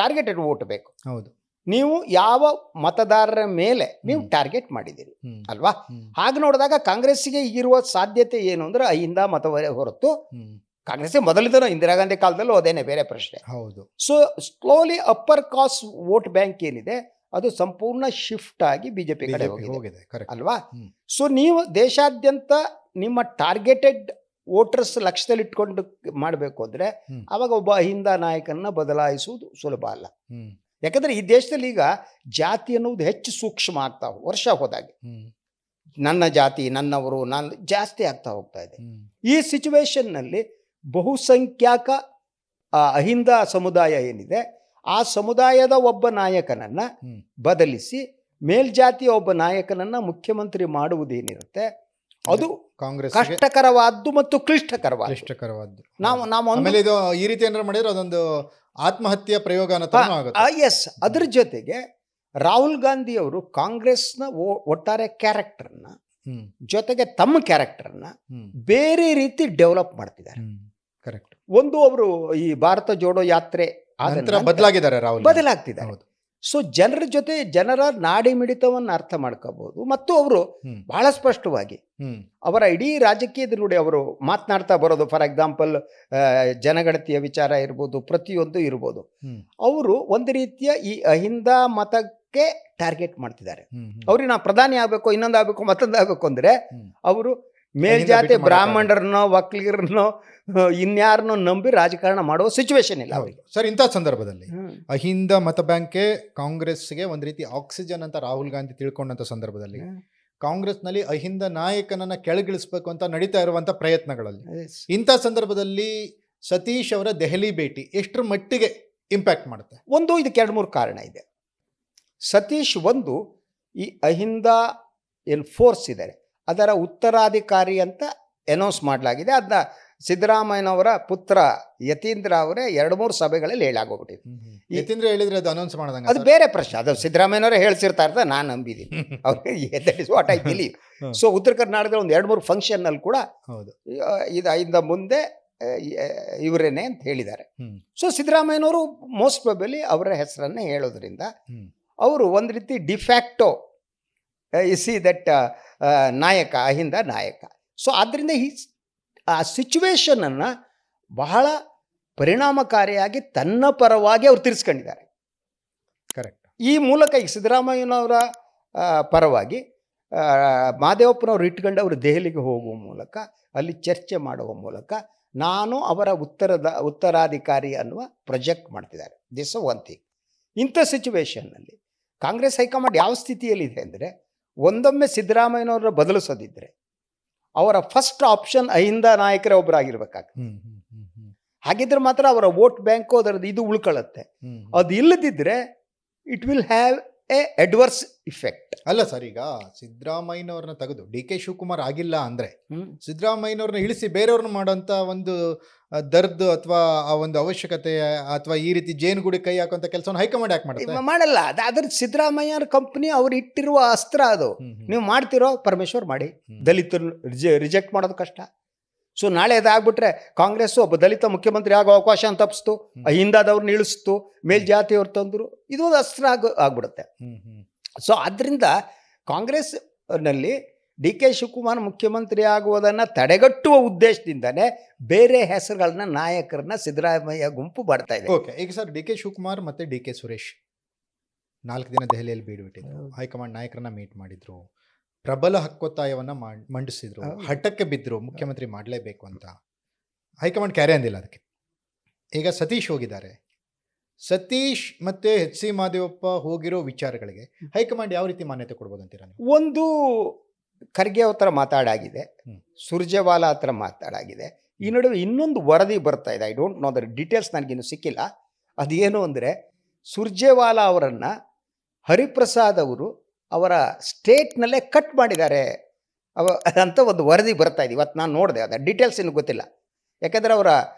ಟಾರ್ಗೆಟೆಡ್ ವೋಟ್ ಬೇಕು. ಹೌದು. ನೀವು ಯಾವ ಮತದಾರರ ಮೇಲೆ ನೀವು ಟಾರ್ಗೆಟ್ ಮಾಡಿದ್ದೀರಿ ಅಲ್ವಾ? ಹಾಗೆ ನೋಡಿದಾಗ ಕಾಂಗ್ರೆಸ್ಸಿಗೆ ಈಗಿರುವ ಸಾಧ್ಯತೆ ಏನು ಅಂದ್ರೆ ಅಹಿಂದ ಮತವೇ ಹೊರತು ಕಾಂಗ್ರೆಸ್ಗೆ ಮೊದಲಿದ್ದನೋ ಇಂದಿರಾ ಗಾಂಧಿ ಕಾಲದಲ್ಲೂ ಅದೇನೆ, ಬೇರೆ ಪ್ರಶ್ನೆ. ಹೌದು. So slowly upper cost vote bank ಏನಿದೆ ಅದು ಸಂಪೂರ್ಣ ಶಿಫ್ಟ್ ಆಗಿ ಬಿಜೆಪಿ ಕಡೆ ಹೋಗಿದೆ ಅಲ್ವಾ? ಸೊ ನೀವು ದೇಶಾದ್ಯಂತ ನಿಮ್ಮ ಟಾರ್ಗೆಟೆಡ್ ವೋಟರ್ಸ್ ಲಕ್ಷ್ಯದಲ್ಲಿ ಇಟ್ಕೊಂಡು ಮಾಡಬೇಕು ಅಂದ್ರೆ ಅವಾಗ ಒಬ್ಬ ಅಹಿಂದ ನಾಯಕನ ಬದಲಾಯಿಸುವುದು ಸುಲಭ ಅಲ್ಲ. ಯಾಕಂದ್ರೆ ಈ ದೇಶದಲ್ಲಿ ಈಗ ಜಾತಿ ಅನ್ನುವುದು ಹೆಚ್ಚು ಸೂಕ್ಷ್ಮ ಆಗ್ತಾ ವರ್ಷ ಹೋದಾಗೆ ನನ್ನ ಜಾತಿ ನನ್ನವರು ನಾನು ಜಾಸ್ತಿ ಆಗ್ತಾ ಹೋಗ್ತಾ ಇದೆ. ಈ ಸಿಚುವೇಶನ್ನಲ್ಲಿ ಬಹುಸಂಖ್ಯಾಕ ಅಹಿಂದ ಸಮುದಾಯ ಏನಿದೆ ಆ ಸಮುದಾಯದ ಒಬ್ಬ ನಾಯಕನನ್ನ ಬದಲಿಸಿ ಮೇಲ್ಜಾತಿಯ ಒಬ್ಬ ನಾಯಕನನ್ನ ಮುಖ್ಯಮಂತ್ರಿ ಮಾಡುವುದೇನಿರುತ್ತೆ ಅದು ಕಾಂಗ್ರೆಸ್ ಕಷ್ಟಕರವಾದ್ದು ಮತ್ತು ಕ್ಲಿಷ್ಟಕರವಾದ್ದು. ಆಮೇಲೆ ಇದು ಈ ರೀತಿ ಏನಾದ್ರು ಮಾಡಿದ್ರೆ ಅದೊಂದು ಆತ್ಮಹತ್ಯೆ ಪ್ರಯೋಗ ಎಸ್. ಅದ್ರ ಜೊತೆಗೆ ರಾಹುಲ್ ಗಾಂಧಿ ಅವರು ಕಾಂಗ್ರೆಸ್ನ ಒಟ್ಟಾರೆ ಕ್ಯಾರೆಕ್ಟರ್ನ ಜೊತೆಗೆ ತಮ್ಮ ಕ್ಯಾರೆಕ್ಟರ್ನ ಬೇರೆ ರೀತಿ ಡೆವಲಪ್ ಮಾಡ್ತಿದ್ದಾರೆ. ಕರೆಕ್ಟ್. ಒಂದು ಅವರು ಈ ಭಾರತ ಜೋಡೋ ಯಾತ್ರೆ ಬದಲಾಗಿದ್ದಾರೆ, ಬದಲಾಗ್ತಿದ್ದಾರೆ. ಸೊ ಜನರ ಜೊತೆ ಜನರ ನಾಡಿ ಮಿಡಿತವನ್ನು ಅರ್ಥ ಮಾಡ್ಕೋಬಹುದು. ಮತ್ತು ಅವರು ಬಹಳ ಸ್ಪಷ್ಟವಾಗಿ ಅವರ ಇಡೀ ರಾಜಕೀಯದ ನೋಡಿ ಅವರು ಮಾತನಾಡ್ತಾ ಬರೋದು, ಫಾರ್ ಎಕ್ಸಾಂಪಲ್ ಜನಗಣತಿಯ ವಿಚಾರ ಇರ್ಬೋದು, ಪ್ರತಿಯೊಂದು ಇರ್ಬೋದು, ಅವರು ಒಂದು ರೀತಿಯ ಈ ಅಹಿಂದ ಮತಕ್ಕೆ ಟಾರ್ಗೆಟ್ ಮಾಡ್ತಿದ್ದಾರೆ. ಅವ್ರಿಗೆ ನಾ ಪ್ರಧಾನಿ ಆಗ್ಬೇಕು, ಇನ್ನೊಂದು ಆಗ್ಬೇಕು, ಮತ್ತೊಂದು ಆಗ್ಬೇಕು ಅಂದ್ರೆ ಅವರು ಮೇಲ್ಜಾತಿ ಬ್ರಾಹ್ಮಣರನ್ನೋ ಒಕ್ಕಲಿಗರನ್ನೋ ಇನ್ಯಾರನ್ನೋ ನಂಬಿ ರಾಜಕಾರಣ ಮಾಡುವ ಸಿಚುವೇಶನ್ ಇಲ್ಲ ಅವರಿಗೆ. ಸರ್, ಇಂಥ ಸಂದರ್ಭದಲ್ಲಿ ಅಹಿಂದ ಮತ ಬ್ಯಾಂಕೆ ಕಾಂಗ್ರೆಸ್ಗೆ ಒಂದು ರೀತಿ ಆಕ್ಸಿಜನ್ ಅಂತ ರಾಹುಲ್ ಗಾಂಧಿ ತಿಳ್ಕೊಂಡಂತ ಸಂದರ್ಭದಲ್ಲಿ ಕಾಂಗ್ರೆಸ್ನಲ್ಲಿ ಅಹಿಂದ ನಾಯಕನನ್ನ ಕೆಳಗಿಳಿಸ್ಬೇಕು ಅಂತ ನಡೀತಾ ಇರುವಂತ ಪ್ರಯತ್ನಗಳಲ್ಲಿ ಇಂಥ ಸಂದರ್ಭದಲ್ಲಿ ಸತೀಶ್ ಅವರ ದೆಹಲಿ ಭೇಟಿ ಎಷ್ಟರ ಮಟ್ಟಿಗೆ ಇಂಪ್ಯಾಕ್ಟ್ ಮಾಡುತ್ತೆ? ಇದಕ್ಕೆ 2-3 ಕಾರಣ ಇದೆ. ಸತೀಶ್ ಈ ಅಹಿಂದ ಏನು ಫೋರ್ಸ್ ಇದ್ದಾರೆ ಅದರ ಉತ್ತರಾಧಿಕಾರಿ ಅಂತ ಅನೌನ್ಸ್ ಮಾಡಲಾಗಿದೆ. ಅದನ್ನ ಸಿದ್ದರಾಮಯ್ಯನವರ ಪುತ್ರ ಯತೀಂದ್ರ ಅವರೇ 2-3 ಸಭೆಗಳಲ್ಲಿ ಹೇಳಾಗೋಗ್ಬಿಟ್ಟಿದೆ. ಯತೀಂದ್ರ ಹೇಳಿದ್ರೆ ಅದು ಅನೌನ್ಸ್ ಮಾಡೋದಂಗೆ ಅದು ಬೇರೆ ಪ್ರಶ್ನೆ. ಅದು ಸಿದ್ದರಾಮಯ್ಯನವರೇ ಹೇಳ್ಸಿರ್ತಾ ಇರ್ತಾರೆ, ನಾನು ನಂಬಿದ್ದೀನಿ ಅವ್ರಿಗೆ. That is what I believe. So ಉತ್ತರ ಕರ್ನಾಟಕದ 2-3 ಫಂಕ್ಷನ್ನಲ್ಲಿ ಕೂಡ ಇದು ಅಹಿಂದ ಮುಂದೆ ಇವರೇನೆ ಅಂತ ಹೇಳಿದ್ದಾರೆ. ಸೊ ಸಿದ್ದರಾಮಯ್ಯನವರು ಮೋಸ್ಟ್ ಪ್ರಾಬಲಿ ಅವರ ಹೆಸರನ್ನೇ ಹೇಳೋದ್ರಿಂದ ಅವರು ಒಂದು ರೀತಿ ಡಿಫ್ಯಾಕ್ಟೋ ದಟ್ ನಾಯಕ, ಅಹಿಂದ ನಾಯಕ. ಸೊ ಆದ್ದರಿಂದ ಆ ಸಿಚುವೇಶನನ್ನು ಬಹಳ ಪರಿಣಾಮಕಾರಿಯಾಗಿ ತನ್ನ ಪರವಾಗಿ ಅವ್ರು ತಿರ್ಸ್ಕೊಂಡಿದ್ದಾರೆ. ಕರೆಕ್ಟ್. ಈ ಮೂಲಕ ಈಗ ಸಿದ್ದರಾಮಯ್ಯನವರ ಪರವಾಗಿ ಮಹದೇವಪ್ಪನವ್ರು ಇಟ್ಕೊಂಡು ಅವರು ದೆಹಲಿಗೆ ಹೋಗುವ ಮೂಲಕ ಅಲ್ಲಿ ಚರ್ಚೆ ಮಾಡುವ ಮೂಲಕ ನಾನು ಅವರ ಉತ್ತರಾಧಿಕಾರಿ ಅನ್ನುವ ಪ್ರೊಜೆಕ್ಟ್ ಮಾಡ್ತಿದ್ದಾರೆ. This one thing. ಇಂಥ ಸಿಚುವೇಶನ್ನಲ್ಲಿ ಕಾಂಗ್ರೆಸ್ ಹೈಕಮಾಂಡ್ ಯಾವ ಸ್ಥಿತಿಯಲ್ಲಿದೆ ಅಂದರೆ, ಒಂದೊಮ್ಮೆ ಸಿದ್ದರಾಮಯ್ಯನವ್ರ ಬದಲಿಸೋದಿದ್ರೆ ಅವರ ಫಸ್ಟ್ ಆಪ್ಷನ್ ಅಹಿಂದ ನಾಯಕರೇ ಒಬ್ಬರಾಗಿರ್ಬೇಕಾಗ್ತದೆ. ಹಾಗಿದ್ರೆ ಮಾತ್ರ ಅವರ ವೋಟ್ ಬ್ಯಾಂಕು ಅದರದ್ದು ಇದು ಉಳ್ಕೊಳ್ಳುತ್ತೆ. ಅದು ಇಲ್ಲದಿದ್ದರೆ it will have A adverse effect. ಅಲ್ಲ ಸರ್, ಈಗ ಸಿದ್ದರಾಮಯ್ಯನವ್ರನ್ನ ತೆಗೆದು DK ಶಿವಕುಮಾರ್ ಆಗಿಲ್ಲ ಅಂದ್ರೆ ಸಿದ್ದರಾಮಯ್ಯನವ್ರನ್ನ ಇಳಿಸಿ ಬೇರೆಯವ್ರನ್ನ ಮಾಡೋಂಥ ಒಂದು ದರ್ದು ಅಥವಾ ಆ ಒಂದು ಅವಶ್ಯಕತೆ ಅಥವಾ ಈ ರೀತಿ ಜೇನುಗೂಡಿ ಕೈ ಹಾಕುವಂತ ಕೆಲಸವನ್ನು ಹೈಕಮಾಂಡ್ ಯಾಕೆ ಮಾಡುತ್ತೆ? ಮಾಡಲ್ಲ. ಅದ್ರ ಸಿದ್ದರಾಮಯ್ಯನ ಕಂಪ್ನಿ ಅವ್ರು ಇಟ್ಟಿರುವ ಅಸ್ತ್ರ ಅದು. ನೀವು ಮಾಡ್ತಿರೋ ಪರಮೇಶ್ವರ್ ಮಾಡಿ, ದಲಿತರು ರಿಜೆಕ್ಟ್ ಮಾಡೋದು ಕಷ್ಟ. ಸೊ ನಾಳೆ ಅದಾಗ್ಬಿಟ್ರೆ ಕಾಂಗ್ರೆಸ್ ಒಬ್ಬ ದಲಿತ ಮುಖ್ಯಮಂತ್ರಿ ಆಗೋ ಅವಕಾಶ ತಪ್ಪಿಸ್ತು, ಅಹಿಂದದವ್ರನ್ನ ಇಳಿಸ್ತು, ಮೇಲ್ಜಾತಿಯವ್ರು ತಂದರು, ಇದೊಂದು ಅಸ್ತ್ರ ಆಗ್ಬಿಡುತ್ತೆ. ಸೊ ಆದ್ದರಿಂದ ಕಾಂಗ್ರೆಸ್ನಲ್ಲಿ DK ಶಿವಕುಮಾರ್ ಮುಖ್ಯಮಂತ್ರಿ ಆಗುವುದನ್ನು ತಡೆಗಟ್ಟುವ ಉದ್ದೇಶದಿಂದನೇ ಬೇರೆ ಹೆಸರುಗಳನ್ನ ನಾಯಕರನ್ನ ಸಿದ್ದರಾಮಯ್ಯ ಗುಂಪು ಮಾಡ್ತಾ ಇದೆ. ಓಕೆ, ಈಗ ಸರ್ DK ಶಿವಕುಮಾರ್ ಮತ್ತೆ DK ಸುರೇಶ್ 4 ದಿನ ದೆಹಲಿಯಲ್ಲಿ ಬೀಡುಬಿಟ್ಟಿದ್ರು. ಹೈಕಮಾಂಡ್ ನಾಯಕರನ್ನ ಮೀಟ್ ಮಾಡಿದ್ರು, ಪ್ರಬಲ ಹಕ್ಕೊತ್ತಾಯವನ್ನ ಮಂಡಿಸಿದ್ರು, ಹಠಕ್ಕೆ ಬಿದ್ದರು ಮುಖ್ಯಮಂತ್ರಿ ಮಾಡಲೇಬೇಕು ಅಂತ. ಹೈಕಮಾಂಡ್ ಕ್ಯಾರೆ ಅಂದಿಲ್ಲ ಅದಕ್ಕೆ. ಈಗ ಸತೀಶ್ ಹೋಗಿದ್ದಾರೆ. ಸತೀಶ್ ಮತ್ತೆ HC ಮಹದೇವಪ್ಪ ಹೋಗಿರೋ ವಿಚಾರಗಳಿಗೆ ಹೈಕಮಾಂಡ್ ಯಾವ ರೀತಿ ಮಾನ್ಯತೆ ಕೊಡ್ಬೋದು ಅಂತೀರಾ? ಒಂದು ಖರ್ಗೆ ಹತ್ರ ಮಾತಾಡಾಗಿದೆ, ಸುರ್ಜೇವಾಲಾ ಹತ್ರ ಮಾತಾಡಾಗಿದೆ. ಈ ನಡುವೆ ಇನ್ನೊಂದು ವರದಿ ಬರ್ತಾ ಇದೆ. I don't know their details, ನನಗಿನ್ನು ಸಿಕ್ಕಿಲ್ಲ. ಅದೇನು ಅಂದರೆ, ಸುರ್ಜೇವಾಲಾ ಅವರನ್ನು ಹರಿಪ್ರಸಾದ್ ಅವರು ಅವರ ಸ್ಟೇಟ್ನಲ್ಲೇ ಕಟ್ ಮಾಡಿದ್ದಾರೆ ಅಂತ ಒಂದು ವರದಿ ಬರ್ತಾ ಇದೆ. ಇವತ್ತು ನಾನು ನೋಡಿದೆ, ಅದರ ಡೀಟೇಲ್ಸ್ ಇನ್ನೂ ಗೊತ್ತಿಲ್ಲ. ಯಾಕೆಂದರೆ ಅವರ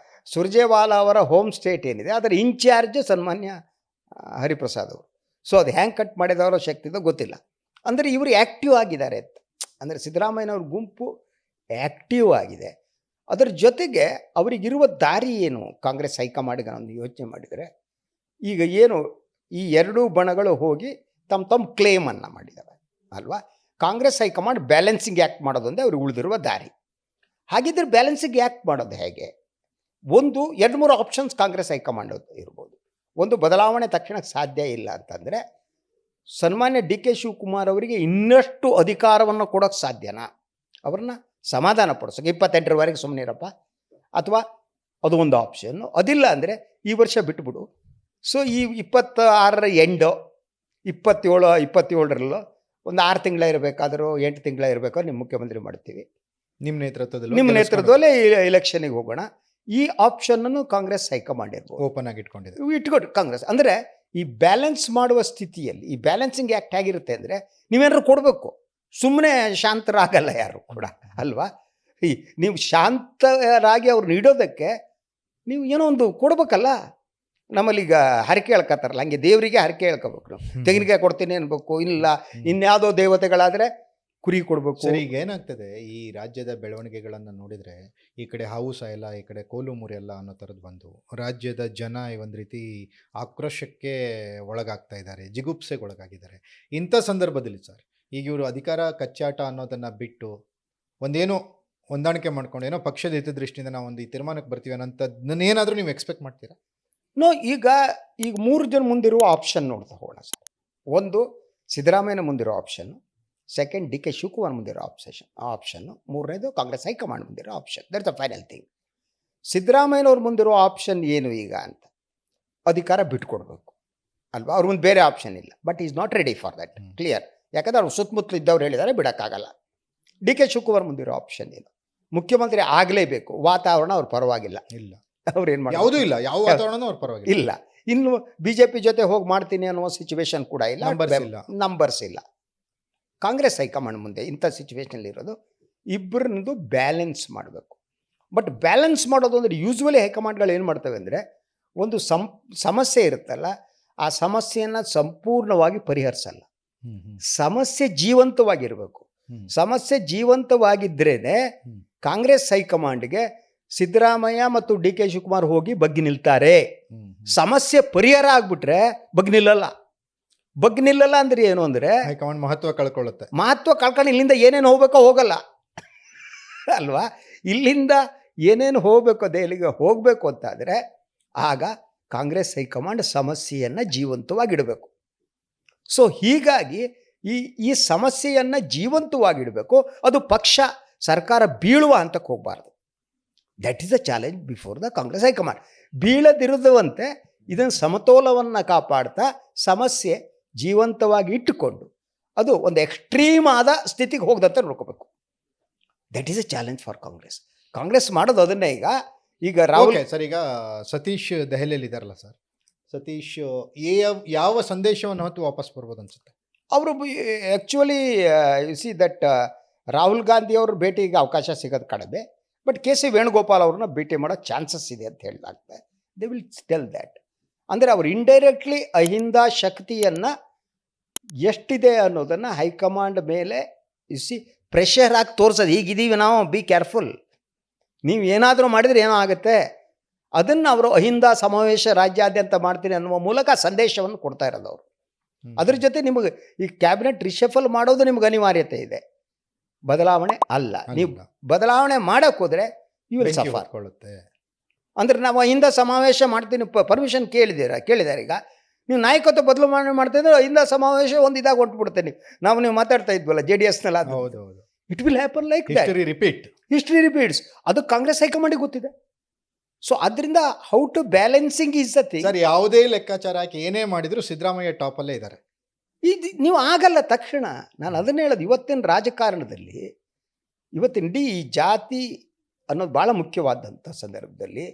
ಸುರ್ಜೇವಾಲಾ ಅವರ ಹೋಮ್ ಸ್ಟೇಟ್ ಏನಿದೆ ಅದರ ಇನ್ಚಾರ್ಜ್ ಸನ್ಮಾನ್ಯ ಹರಿಪ್ರಸಾದ್ ಅವರು. ಸೊ ಅದು ಹ್ಯಾಂಗೆ ಕಟ್ ಮಾಡಿದವರೋ ಶಕ್ತಿದೋ ಗೊತ್ತಿಲ್ಲ. ಅಂದರೆ ಇವರು ಆ್ಯಕ್ಟಿವ್ ಆಗಿದ್ದಾರೆ ಅಂತ, ಅಂದರೆ ಸಿದ್ದರಾಮಯ್ಯನವ್ರ ಗುಂಪು ಆ್ಯಕ್ಟಿವ್ ಆಗಿದೆ. ಅದರ ಜೊತೆಗೆ ಅವರಿಗಿರುವ ದಾರಿ ಏನು? ಕಾಂಗ್ರೆಸ್ ಹೈಕಮಾಂಡ್ಗೆ ಒಂದು ಯೋಚನೆ ಮಾಡಿದರೆ, ಈಗ ಏನು ಈ ಎರಡೂ ಬಣಗಳು ಹೋಗಿ ತಮ್ಮ ತಮ್ಮ ಕ್ಲೇಮನ್ನು ಮಾಡಿದ್ದಾವೆ ಅಲ್ವಾ. ಕಾಂಗ್ರೆಸ್ ಹೈಕಮಾಂಡ್ ಬ್ಯಾಲೆನ್ಸಿಂಗ್ ಆ್ಯಕ್ಟ್ ಮಾಡೋದೊಂದೇ ಅವ್ರಿಗೆ ಉಳಿದಿರುವ ದಾರಿ. ಹಾಗಿದ್ರೆ ಬ್ಯಾಲೆನ್ಸಿಂಗ್ ಆ್ಯಕ್ಟ್ ಮಾಡೋದು ಹೇಗೆ? ಒಂದು 2-3 ಆಪ್ಷನ್ಸ್ ಕಾಂಗ್ರೆಸ್ ಹೈಕಮಾಂಡ್ ಇರ್ಬೋದು. ಒಂದು, ಬದಲಾವಣೆ ತಕ್ಷಣಕ್ಕೆ ಸಾಧ್ಯ ಇಲ್ಲ ಅಂತಂದರೆ ಸನ್ಮಾನ್ಯ ಡಿ ಕೆ ಶಿವಕುಮಾರ್ ಅವರಿಗೆ ಇನ್ನಷ್ಟು ಅಧಿಕಾರವನ್ನು ಕೊಡೋಕ್ಕೆ ಸಾಧ್ಯನಾ, ಅವ್ರನ್ನ ಸಮಾಧಾನ ಪಡಿಸೋಕೆ 28ರವರೆಗೆ ಸುಮ್ಮನೆ ಇರಪ್ಪ, ಅಥವಾ ಅದು ಒಂದು ಆಪ್ಷನ್ನು. ಅದಿಲ್ಲ ಅಂದರೆ ಈ ವರ್ಷ ಬಿಟ್ಬಿಡು. ಸೊ ಈ 26ರ ಎಂಡೋ 27ರಲ್ಲೋ ಒಂದು 6 ತಿಂಗಳ ಇರಬೇಕಾದರೂ 8 ತಿಂಗಳ ಇರಬೇಕಾದ್ರೂ ನಿಮ್ಮ ಮುಖ್ಯಮಂತ್ರಿ ಮಾಡ್ತೀವಿ, ನಿಮ್ಮ ನೇತೃತ್ವದಲ್ಲೇ ಎಲೆಕ್ಷನ್ಗೆ ಹೋಗೋಣ. ಈ ಆಪ್ಷನ್ನನ್ನು ಕಾಂಗ್ರೆಸ್ ಹೈಕಮಾಂಡ್ ಇರ್ಬೋದು, ಓಪನ್ ಆಗಿ ಇಟ್ಕೊಂಡು ಕಾಂಗ್ರೆಸ್. ಅಂದರೆ ಈ ಬ್ಯಾಲೆನ್ಸ್ ಮಾಡುವ ಸ್ಥಿತಿಯಲ್ಲಿ ಈ ಬ್ಯಾಲೆನ್ಸಿಂಗ್ ಆ್ಯಕ್ಟ್ ಆಗಿರುತ್ತೆ ಅಂದರೆ ನೀವೇನಾದ್ರು ಕೊಡಬೇಕು, ಸುಮ್ಮನೆ ಶಾಂತರಾಗಲ್ಲ ಯಾರು ಕೂಡ ಅಲ್ವಾ. ನೀವು ಶಾಂತರಾಗಿ ಅವ್ರು ನೀಡೋದಕ್ಕೆ ನೀವು ಏನೋ ಒಂದು ಕೊಡ್ಬೇಕಲ್ಲ. ನಮ್ಮಲ್ಲಿ ಈಗ ಹರಕೆ ಹೇಳ್ಕೊತಾರಲ್ಲ, ಹಂಗೆ ದೇವರಿಗೆ ಹರಕೆ ಹೇಳ್ಕೋಬೇಕು. ನಾವು ತೆಂಗಿನಕಾಯಿ ಕೊಡ್ತೀನಿ ಅನ್ಬೇಕು, ಇಲ್ಲ ಇನ್ಯಾವುದೋ ದೇವತೆಗಳಾದರೆ ಕುರಿ ಕೊಡಬೇಕು. ಸರಿ, ಈಗ ಏನಾಗ್ತದೆ ಈ ರಾಜ್ಯದ ಬೆಳವಣಿಗೆಗಳನ್ನು ನೋಡಿದರೆ, ಈ ಕಡೆ ಹಾವು ಸಾಯಲ್ಲ, ಈ ಕಡೆ ಕೋಲು ಮುರಿಯಲ್ಲ ಅನ್ನೋ ಥರದ್ದು ಬಂದು ರಾಜ್ಯದ ಜನ ಒಂದು ರೀತಿ ಆಕ್ರೋಶಕ್ಕೆ ಒಳಗಾಗ್ತಾ ಇದ್ದಾರೆ, ಜಿಗುಪ್ಸೆಗೆ ಒಳಗಾಗಿದ್ದಾರೆ. ಇಂಥ ಸಂದರ್ಭದಲ್ಲಿ ಸರ್, ಈಗ ಇವರು ಅಧಿಕಾರ ಕಚ್ಚಾಟ ಅನ್ನೋದನ್ನು ಬಿಟ್ಟು ಒಂದೇನೋ ಹೊಂದಾಣಿಕೆ ಮಾಡ್ಕೊಂಡು ಏನೋ ಪಕ್ಷದ ಹಿತದೃಷ್ಟಿಯಿಂದ ನಾವು ಒಂದು ಈ ತೀರ್ಮಾನಕ್ಕೆ ಬರ್ತೀವಿ ಅನ್ನೋಂಥದ್ದನ್ನ ಏನಾದರೂ ನೀವು ಎಕ್ಸ್ಪೆಕ್ಟ್ ಮಾಡ್ತೀರಾ? ಈಗ 3 ಜನ ಮುಂದಿರುವ ಆಪ್ಷನ್ ನೋಡ್ತಾ ಹೋಗೋಣ ಸರ್. ಒಂದು, ಸಿದ್ದರಾಮಯ್ಯನ ಮುಂದಿರೋ option. Second, D K Shivakumar ಮುಂದಿರೋ ಆಪ್ಷನ್ನು. ಮೂರನೇದು, ಕಾಂಗ್ರೆಸ್ ಹೈಕಮಾಂಡ್ ಮುಂದಿರೋ option. That's the final thing. ಸಿದ್ದರಾಮಯ್ಯನವ್ರ ಮುಂದಿರೋ ಆಪ್ಷನ್ ಏನು ಈಗ ಅಂತ, ಅಧಿಕಾರ ಬಿಟ್ಕೊಡ್ಬೇಕು ಅಲ್ವಾ. ಅವ್ರ ಮುಂದೆ ಬೇರೆ ಆಪ್ಷನ್ ಇಲ್ಲ. But is not ready for that, clear. ಯಾಕಂದ್ರೆ ಅವ್ರು ಸುತ್ತಮುತ್ತಲು ಇದ್ದವ್ರು ಹೇಳಿದ್ದಾರೆ ಬಿಡೋಕ್ಕಾಗಲ್ಲ. ಡಿ ಕೆ ಶಿವಕುಮಾರ್ ಮುಂದಿರೋ ಆಪ್ಷನ್ ಏನು, ಮುಖ್ಯಮಂತ್ರಿ ಆಗಲೇಬೇಕು. ವಾತಾವರಣ ಅವ್ರ ಪರವಾಗಿಲ್ಲ, ಇಲ್ಲ, ಅವ್ರು ಏನು ಮಾಡಿ ಯಾವುದೂ ಇಲ್ಲ, ಯಾವ ವಾತಾವರಣ ಅವ್ರ ಪರವಾಗಿಲ್ಲ ಇಲ್ಲ. ಇನ್ನು BJP ಜೊತೆ ಹೋಗಿ ಮಾಡ್ತೀನಿ ಅನ್ನೋ ಸಿಚುವೇಶನ್ ಕೂಡ ಇಲ್ಲ, ನಂಬರ್ಸ್ ಇಲ್ಲ. ಕಾಂಗ್ರೆಸ್ ಹೈಕಮಾಂಡ್ ಮುಂದೆ ಇಂಥ ಸಿಚುವೇಶನಲ್ಲಿ ಇರೋದು ಇಬ್ಬರನ್ನದು ಬ್ಯಾಲೆನ್ಸ್ ಮಾಡಬೇಕು. ಬಟ್ ಬ್ಯಾಲೆನ್ಸ್ ಮಾಡೋದು ಅಂದರೆ ಯೂಶ್ವಲಿ ಹೈಕಮಾಂಡ್ಗಳು ಏನು ಮಾಡ್ತವೆ ಅಂದರೆ, ಒಂದು ಸಮಸ್ಯೆ ಇರುತ್ತಲ್ಲ, ಆ ಸಮಸ್ಯೆಯನ್ನು ಸಂಪೂರ್ಣವಾಗಿ ಪರಿಹರಿಸಲ್ಲ. ಸಮಸ್ಯೆ ಜೀವಂತವಾಗಿರಬೇಕು. ಸಮಸ್ಯೆ ಜೀವಂತವಾಗಿದ್ರೇ ಕಾಂಗ್ರೆಸ್ ಹೈಕಮಾಂಡ್ಗೆ ಸಿದ್ದರಾಮಯ್ಯ ಮತ್ತು ಡಿ ಕೆ ಶಿವಕುಮಾರ್ ಹೋಗಿ ಬಗ್ಗಿ ನಿಲ್ತಾರೆ. ಸಮಸ್ಯೆ ಪರಿಹಾರ ಆಗ್ಬಿಟ್ರೆ ಬಗ್ಗಿ ನಿಲ್ಲಲ್ಲ ಅಂದ್ರೆ ಏನು ಅಂದರೆ ಹೈಕಮಾಂಡ್ ಮಹತ್ವ ಕಳ್ಕೊಂಡು ಇಲ್ಲಿಂದ ಏನೇನು ಹೋಗ್ಬೇಕೋ ಹೋಗಲ್ಲ ಅಲ್ವಾ. ಇಲ್ಲಿಂದ ಏನೇನು ಹೋಗ್ಬೇಕೋ ದೆಹಲಿಗೆ ಹೋಗಬೇಕು ಅಂತಾದರೆ ಆಗ ಕಾಂಗ್ರೆಸ್ ಹೈಕಮಾಂಡ್ ಸಮಸ್ಯೆಯನ್ನು ಜೀವಂತವಾಗಿಡಬೇಕು. ಸೊ ಹೀಗಾಗಿ ಈ ಸಮಸ್ಯೆಯನ್ನು ಜೀವಂತವಾಗಿಡಬೇಕು. ಅದು ಪಕ್ಷ ಸರ್ಕಾರ ಬೀಳುವ ಹಂತಕ್ಕೆ ಹೋಗಬಾರ್ದು. That is the challenge before the Congress high command. ಬೀಳದಿರುವಂತೆ ಇದನ್ನು ಸಮತೋಲವನ್ನು ಕಾಪಾಡ್ತಾ ಸಮಸ್ಯೆ ಜೀವಂತವಾಗಿ ಇಟ್ಟುಕೊಂಡು ಅದು ಒಂದು ಎಕ್ಸ್ಟ್ರೀಮ್ ಆದ ಸ್ಥಿತಿಗೆ ಹೋಗದಂತೆ ನೋಡ್ಕೋಬೇಕು. That is A challenge for Congress ಮಾಡೋದು ಅದನ್ನೇ. ಈಗ ರಾಹುಲ್ ಸರ್, ಈಗ ಸತೀಶ್ ದೆಹಲಿಯಲ್ಲಿ ಇದ್ದಾರಲ್ಲ ಸರ್, ಸತೀಶ್ ಯಾವ ಸಂದೇಶವನ್ನು ಹೊತ್ತು ವಾಪಸ್ ಬರ್ಬೋದು ಅನ್ಸುತ್ತೆ? ಅವರು actually see that Rahul Gandhi ಅವ್ರ ಭೇಟಿಗೆ ಅವಕಾಶ ಸಿಗೋದು ಕಡಿಮೆ. But KC. ವೇಣುಗೋಪಾಲ್ ಅವ್ರನ್ನ ಭೇಟಿ ಮಾಡೋ ಚಾನ್ಸಸ್ ಇದೆ ಅಂತ ಹೇಳಲಾಗ್ತದೆ. They will tell that. ಅಂದರೆ ಅವರು ಇಂಡೈರೆಕ್ಟ್ಲಿ ಅಹಿಂದ ಶಕ್ತಿಯನ್ನು ಎಷ್ಟಿದೆ ಅನ್ನೋದನ್ನು ಹೈಕಮಾಂಡ್ ಮೇಲೆ ಪ್ರೆಷರ್ ಹಾಕಿ ತೋರಿಸೋದು. ಈಗಿದ್ದೀವಿ ನಾವು, ಬಿ ಕೇರ್ಫುಲ್, ನೀವು ಏನಾದರೂ ಮಾಡಿದರೆ ಏನೋ ಆಗುತ್ತೆ. ಅದನ್ನು ಅವರು ಅಹಿಂದ ಸಮಾವೇಶ ರಾಜ್ಯಾದ್ಯಂತ ಮಾಡ್ತೀನಿ ಅನ್ನುವ ಮೂಲಕ ಸಂದೇಶವನ್ನು ಕೊಡ್ತಾ ಇರೋದು ಅವರು. ಅದ್ರ ಜೊತೆ ನಿಮಗೆ ಈ ಕ್ಯಾಬಿನೆಟ್ ರಿಷಫಲ್ ಮಾಡೋದು ನಿಮ್ಗೆ ಅನಿವಾರ್ಯತೆ ಇದೆ, ಬದಲಾವಣೆ ಅಲ್ಲ. ನೀವು ಬದಲಾವಣೆ ಮಾಡೋಕ್ಕೆ ಹೋದರೆ ಯು ವಿಲ್ ಸಫರ್. ಅಂದರೆ ನಾವು ಅಹಿಂದ ಸಮಾವೇಶ ಮಾಡ್ತೀನಿ ಪರ್ಮಿಷನ್ ಕೇಳಿದ್ದಾರೆ. ಈಗ ನೀವು ನಾಯಕತ್ವ ಬದಲಾವಣೆ ಮಾಡ್ತಿದ್ರೆ ಅಹಿಂದ ಸಮಾವೇಶ ಒಂದು ಇದಾಗ ಹೊಂಟ್ಬಿಡ್ತೇನೆ. ನೀವು ಮಾತಾಡ್ತಾ ಇದ್ವಲ್ಲ JDSನಲ್ಲಿ, ಅದು it will happen like history repeats. ಅದು ಕಾಂಗ್ರೆಸ್ ಹೈಕಮಾಂಡಿಗೆ ಗೊತ್ತಿದೆ. ಸೊ ಅದರಿಂದ how to balancing is the thing. Sir, ಯಾವುದೇ ಲೆಕ್ಕಾಚಾರ ಹಾಕಿ ಏನೇ ಮಾಡಿದ್ರು ಸಿದ್ದರಾಮಯ್ಯ ಟಾಪಲ್ಲೇ ಇದ್ದಾರೆ. ನೀವು ಆಗಲ್ಲ ತಕ್ಷಣ. ನಾನು ಅದನ್ನೇ ಹೇಳೋದು, ಇವತ್ತಿನ ರಾಜಕಾರಣದಲ್ಲಿ ಇವತ್ತಿನ ಇಡೀ ಜಾತಿ ಅನ್ನೋದು ಭಾಳ ಮುಖ್ಯವಾದಂಥ ಸಂದರ್ಭದಲ್ಲಿ,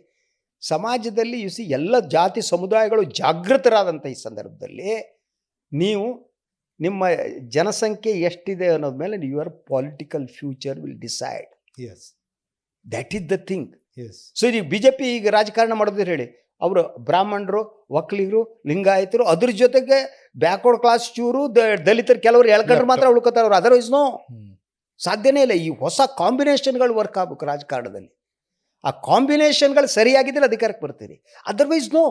ಸಮಾಜದಲ್ಲಿ ಎಲ್ಲ ಜಾತಿ ಸಮುದಾಯಗಳು ಜಾಗೃತರಾದಂಥ ಈ ಸಂದರ್ಭದಲ್ಲಿ ನೀವು ನಿಮ್ಮ ಜನಸಂಖ್ಯೆ ಎಷ್ಟಿದೆ ಅನ್ನೋದ ಮೇಲೆ your political future will decide. That is the thing. So ಈಗ BJP ಈಗ ರಾಜಕಾರಣ ಮಾಡೋದು ಹೇಳಿ, ಅವರು ಬ್ರಾಹ್ಮಣರು, ಒಕ್ಕಲಿಗರು, ಲಿಂಗಾಯತರು, ಅದ್ರ ಜೊತೆಗೆ ಬ್ಯಾಕ್ವರ್ಡ್ ಕ್ಲಾಸ್ ಚೂರು, ದಲಿತರು ಕೆಲವರು ಎಳ್ಕೊಂಡ್ರೆ ಮಾತ್ರ ಉಳ್ಕೋತಾರೆ ಅವರು. ಅದರ್ವೈಸ್ ನೋ, ಸಾಧ್ಯನೇ ಇಲ್ಲ. ಈ ಹೊಸ ಕಾಂಬಿನೇಷನ್ಗಳು ವರ್ಕ್ ಆಗಬೇಕು ರಾಜಕಾರಣದಲ್ಲಿ. ಆ ಕಾಂಬಿನೇಷನ್ಗಳು ಸರಿಯಾಗಿದ್ದರೆ ಅಧಿಕಾರಕ್ಕೆ ಬರ್ತೀರಿ, ಅದರ್ವೈಸ್ ನೋ.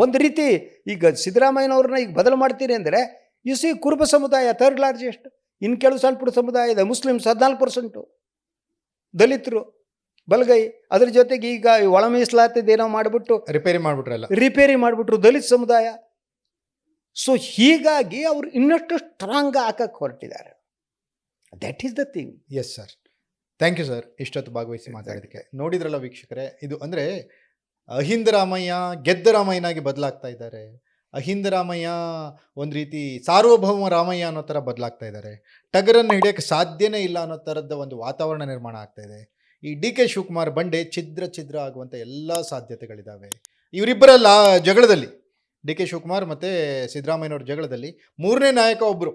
ಒಂದು ರೀತಿ ಈಗ ಸಿದ್ದರಾಮಯ್ಯನವ್ರನ್ನ ಈಗ ಬದಲು ಮಾಡ್ತೀರಿ ಅಂದರೆ ಯು ಸಿ ಕುರುಬ ಸಮುದಾಯ ಥರ್ಡ್ ಲಾರ್ಜೆಸ್ಟ್, ಇನ್ನು ಕೆಲವು ಸಣ್ಣ ಪುಟ್ಟ ಸಮುದಾಯ ಇದೆ, ಮುಸ್ಲಿಮ್ಸ್ 14%, ದಲಿತರು ಬಲಗೈ, ಅದ್ರ ಜೊತೆಗೆ ಈಗ ಒಳ ಮೀಸಲಾತಿದ್ದೇನೋ ಮಾಡಿಬಿಟ್ಟು ರಿಪೇರಿ ಮಾಡಿಬಿಟ್ರು ದಲಿತ ಸಮುದಾಯ. ಸೊ ಹೀಗಾಗಿ ಅವರು ಇನ್ನಷ್ಟು ಸ್ಟ್ರಾಂಗ್ ಹಾಕಕ್ಕೆ ಹೊರಟಿದ್ದಾರೆ. That is the thing. Yes sir, thank you sir ಇಷ್ಟೊತ್ತು ಭಾಗವಹಿಸಿ ಮಾತಾಡೋದಕ್ಕೆ. ನೋಡಿದ್ರಲ್ಲ ವೀಕ್ಷಕರೇ, ಇದು ಅಂದರೆ ಅಹಿಂದ ರಾಮಯ್ಯ ಗೆದ್ದ ರಾಮಯ್ಯನಾಗಿ ಬದಲಾಗ್ತಾ ಇದ್ದಾರೆ. ಅಹಿಂದ ರಾಮಯ್ಯ ಒಂದು ರೀತಿ ಸಾರ್ವಭೌಮ ರಾಮಯ್ಯ ಅನ್ನೋ ಥರ ಬದಲಾಗ್ತಾ ಇದ್ದಾರೆ. ಟಗರನ್ನು ಹಿಡಿಯೋಕ್ಕೆ ಸಾಧ್ಯನೇ ಇಲ್ಲ ಅನ್ನೋ ಥರದ ಒಂದು ವಾತಾವರಣ ನಿರ್ಮಾಣ ಆಗ್ತಾ ಇದೆ. ಈ DK ಶಿವಕುಮಾರ್ ಬಂಡೆ ಛಿದ್ರ ಆಗುವಂಥ ಎಲ್ಲ ಸಾಧ್ಯತೆಗಳಿದ್ದಾವೆ. ಇವರಿಬ್ಬರಲ್ಲ ಜಗಳದಲ್ಲಿ, DK ಶಿವಕುಮಾರ್ ಮತ್ತು ಸಿದ್ದರಾಮಯ್ಯನವ್ರ ಜಗಳದಲ್ಲಿ ಮೂರನೇ ನಾಯಕ ಒಬ್ಬರು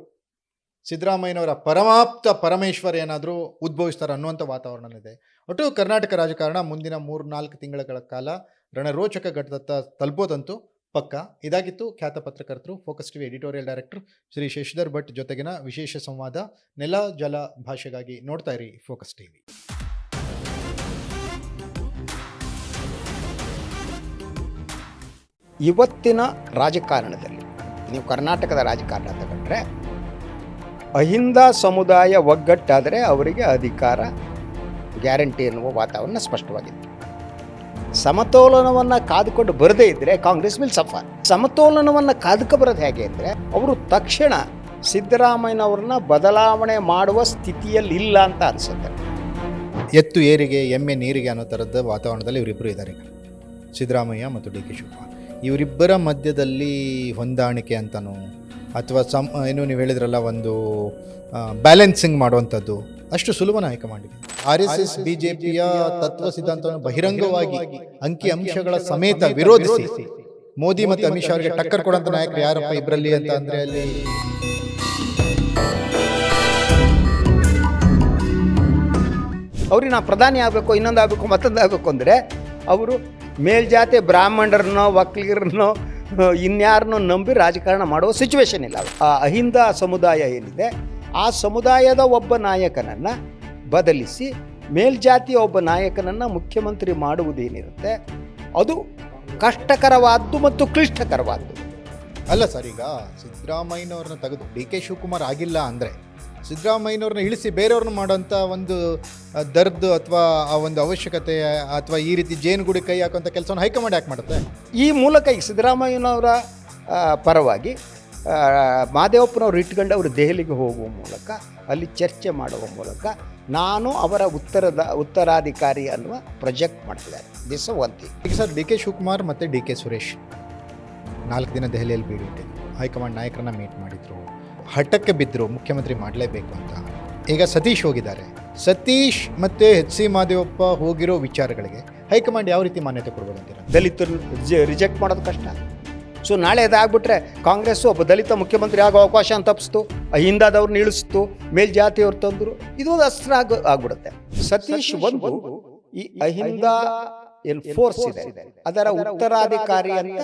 ಸಿದ್ದರಾಮಯ್ಯನವರ ಪರಮಾಪ್ತ ಪರಮೇಶ್ವರ್ ಏನಾದರೂ ಉದ್ಭವಿಸ್ತಾರೆ ಅನ್ನುವಂಥ ವಾತಾವರಣ ಇದೆ. ಒಟ್ಟು ಕರ್ನಾಟಕ ರಾಜಕಾರಣ ಮುಂದಿನ 3-4 ತಿಂಗಳ ಕಾಲ ರಣರೋಚಕ ಘಟ್ಟದತ್ತ ತಲುಪೋದಂತೂ ಪಕ್ಕ. ಇದಾಗಿತ್ತು ಖ್ಯಾತ ಪತ್ರಕರ್ತರು, focus TV editorial director Shri Shashidhar Bhat ಜೊತೆಗಿನ ವಿಶೇಷ ಸಂವಾದ. ನೆಲ ಜಲ ಭಾಷೆಗಾಗಿ ನೋಡ್ತಾ ಇರಿ ಫೋಕಸ್ ಟಿವಿ. ಇವತ್ತಿನ ರಾಜಕಾರಣದಲ್ಲಿ ನೀವು ಕರ್ನಾಟಕದ ರಾಜಕಾರಣ ತಗೊಂಡ್ರೆ ಅಹಿಂದ ಸಮುದಾಯ ಒಗ್ಗಟ್ಟಾದರೆ ಅವರಿಗೆ ಅಧಿಕಾರ ಗ್ಯಾರಂಟಿ ಎನ್ನುವ ವಾತಾವರಣ ಸ್ಪಷ್ಟವಾಗಿದೆ. ಸಮತೋಲನವನ್ನು ಕಾದುಕೊಂಡು ಬರದೇ ಇದ್ದರೆ ಕಾಂಗ್ರೆಸ್ ವಿಲ್ ಸಫರ್. ಸಮತೋಲನವನ್ನು ಕಾದುಕ ಬರೋದು ಹೇಗೆ ಅಂದರೆ ಅವರು ತಕ್ಷಣ ಸಿದ್ದರಾಮಯ್ಯನವ್ರನ್ನ ಬದಲಾವಣೆ ಮಾಡುವ ಸ್ಥಿತಿಯಲ್ಲಿ ಇಲ್ಲ ಅಂತ ಅನಿಸುತ್ತೆ. ಎತ್ತು ಏರಿಗೆ ಎಮ್ಮೆ ನೀರಿಗೆ ಅನ್ನೋ ಥರದ ವಾತಾವರಣದಲ್ಲಿ ಇವರಿಬ್ಬರು ಇದ್ದಾರೆ. ಈಗ ಸಿದ್ದರಾಮಯ್ಯ ಮತ್ತು DK ಶಿವಕುಮಾರ್ ಇವರಿಬ್ಬರ ಮಧ್ಯದಲ್ಲಿ ಹೊಂದಾಣಿಕೆ ಅಂತನೋ ಅಥವಾ ಏನು ನೀವು ಹೇಳಿದ್ರಲ್ಲ ಒಂದು ಬ್ಯಾಲೆನ್ಸಿಂಗ್ ಮಾಡುವಂಥದ್ದು ಅಷ್ಟು ಸುಲಭನ ಹೈಕಮಾಂಡಿಗೆ. RSS BJPಯ ತತ್ವ ಸಿದ್ಧಾಂತವನ್ನು ಬಹಿರಂಗವಾಗಿ ಅಂಕಿ ಅಂಶಗಳ ಸಮೇತ ವಿರೋಧಿಸಿ ಮೋದಿ ಮತ್ತು ಅಮಿತ್ ಶಾ ಅವರಿಗೆ ಟಕ್ಕರ್ ಕೊಡುವಂಥ ನಾಯಕರು ಯಾರಪ್ಪ ಇಬ್ಬರಲ್ಲಿ ಅಂತ ಅಂದರೆ ಅಲ್ಲಿ ಅವ್ರಿಗೆ ನಾವು ಪ್ರಧಾನಿ ಆಗಬೇಕು, ಇನ್ನೊಂದು ಆಗಬೇಕು, ಮತ್ತೊಂದು ಆಗಬೇಕು ಅಂದರೆ ಅವರು ಮೇಲ್ಜಾತಿ ಬ್ರಾಹ್ಮಣರನ್ನೋ ಒಕ್ಕಲಿಗರನ್ನೋ ಇನ್ಯಾರನ್ನೋ ನಂಬಿ ರಾಜಕಾರಣ ಮಾಡುವ ಸಿಚುವೇಶನ್ ಇಲ್ಲ. ಆ ಅಹಿಂದ ಸಮುದಾಯ ಏನಿದೆ ಆ ಸಮುದಾಯದ ಒಬ್ಬ ನಾಯಕನನ್ನು ಬದಲಿಸಿ ಮೇಲ್ಜಾತಿಯ ಒಬ್ಬ ನಾಯಕನನ್ನು ಮುಖ್ಯಮಂತ್ರಿ ಮಾಡುವುದೇನಿರುತ್ತೆ ಅದು ಕಷ್ಟಕರವಾದ್ದು ಮತ್ತು ಕ್ಲಿಷ್ಟಕರವಾದ್ದು. ಅಲ್ಲ ಸರ್, ಈಗ ಸಿದ್ದರಾಮಯ್ಯನವ್ರನ್ನ ತೆಗೆದು DK ಶಿವಕುಮಾರ್ ಆಗಿಲ್ಲ ಅಂದರೆ ಸಿದ್ದರಾಮಯ್ಯನವ್ರನ್ನ ಇಳಿಸಿ ಬೇರೆಯವ್ರನ್ನ ಮಾಡೋಂಥ ಒಂದು ದರ್ದು ಅಥವಾ ಆ ಒಂದು ಅವಶ್ಯಕತೆ ಅಥವಾ ಈ ರೀತಿ ಜೇನುಗೂಡಿ ಕೈ ಹಾಕುವಂಥ ಕೆಲಸವನ್ನು ಹೈಕಮಾಂಡ್ ಯಾಕೆ ಮಾಡುತ್ತೆ? ಈ ಮೂಲಕ ಈಗ ಸಿದ್ದರಾಮಯ್ಯನವರ ಪರವಾಗಿ ಮಾದೇವಪ್ಪನವ್ರು ಇಟ್ಕೊಂಡು ಅವರು ದೆಹಲಿಗೆ ಹೋಗುವ ಮೂಲಕ ಅಲ್ಲಿ ಚರ್ಚೆ ಮಾಡುವ ಮೂಲಕ ನಾನು ಅವರ ಉತ್ತರಾಧಿಕಾರಿ ಅನ್ನುವ ಪ್ರೊಜೆಕ್ಟ್ ಮಾಡ್ತಿದ್ದಾರೆ. This one thing. ಈಗ ಸರ್ DK ಶಿವಕುಮಾರ್ ಮತ್ತು DK ಸುರೇಶ್ 4 ದಿನ ದೆಹಲಿಯಲ್ಲಿ ಬೀಡಿಟ್ಟಿದ್ರು. ಹೈಕಮಾಂಡ್ ನಾಯಕರನ್ನ ಮೀಟ್ ಮಾಡಿದರು, ಹಠಕ್ಕೆ ಬಿದ್ದರು ಮುಖ್ಯಮಂತ್ರಿ ಮಾಡಲೇಬೇಕು ಅಂತ. ಈಗ ಸತೀಶ್ ಹೋಗಿದ್ದಾರೆ. ಸತೀಶ್ ಮತ್ತು HC ಮಾದೇವಪ್ಪ ಹೋಗಿರೋ ವಿಚಾರಗಳಿಗೆ ಹೈಕಮಾಂಡ್ ಯಾವ ರೀತಿ ಮಾನ್ಯತೆ ಕೊಡ್ಬೋದು ಅಂತೀರ? ದಲಿತರು ರಿಜೆಕ್ಟ್ ಮಾಡೋದು ಕಷ್ಟ. ಸೊ ನಾಳೆ ಅದಾಗ್ಬಿಟ್ರೆ ಕಾಂಗ್ರೆಸ್ಸು ಒಬ್ಬ ದಲಿತ ಮುಖ್ಯಮಂತ್ರಿ ಆಗೋ ಅವಕಾಶ ತಪ್ಪಿಸ್ತು, ಅಹಿಂದಾದವ್ರನ್ನ ಇಳಿಸ್ತು, ಮೇಲ್ಜಾತಿಯವ್ರು ತಂದರು, ಇದು ಒಂದು ಅಸ್ತ್ರ ಆಗ್ಬಿಡುತ್ತೆ. ಸತೀಶ್ ಒಂದು ಈ ಅಹಿಂದ ಏನು ಫೋರ್ಸ್ ಇದೆ ಅದರ ಉತ್ತರಾಧಿಕಾರಿ ಅಂತ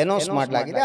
ಅನೌನ್ಸ್ ಮಾಡಲಾಗಿದೆ.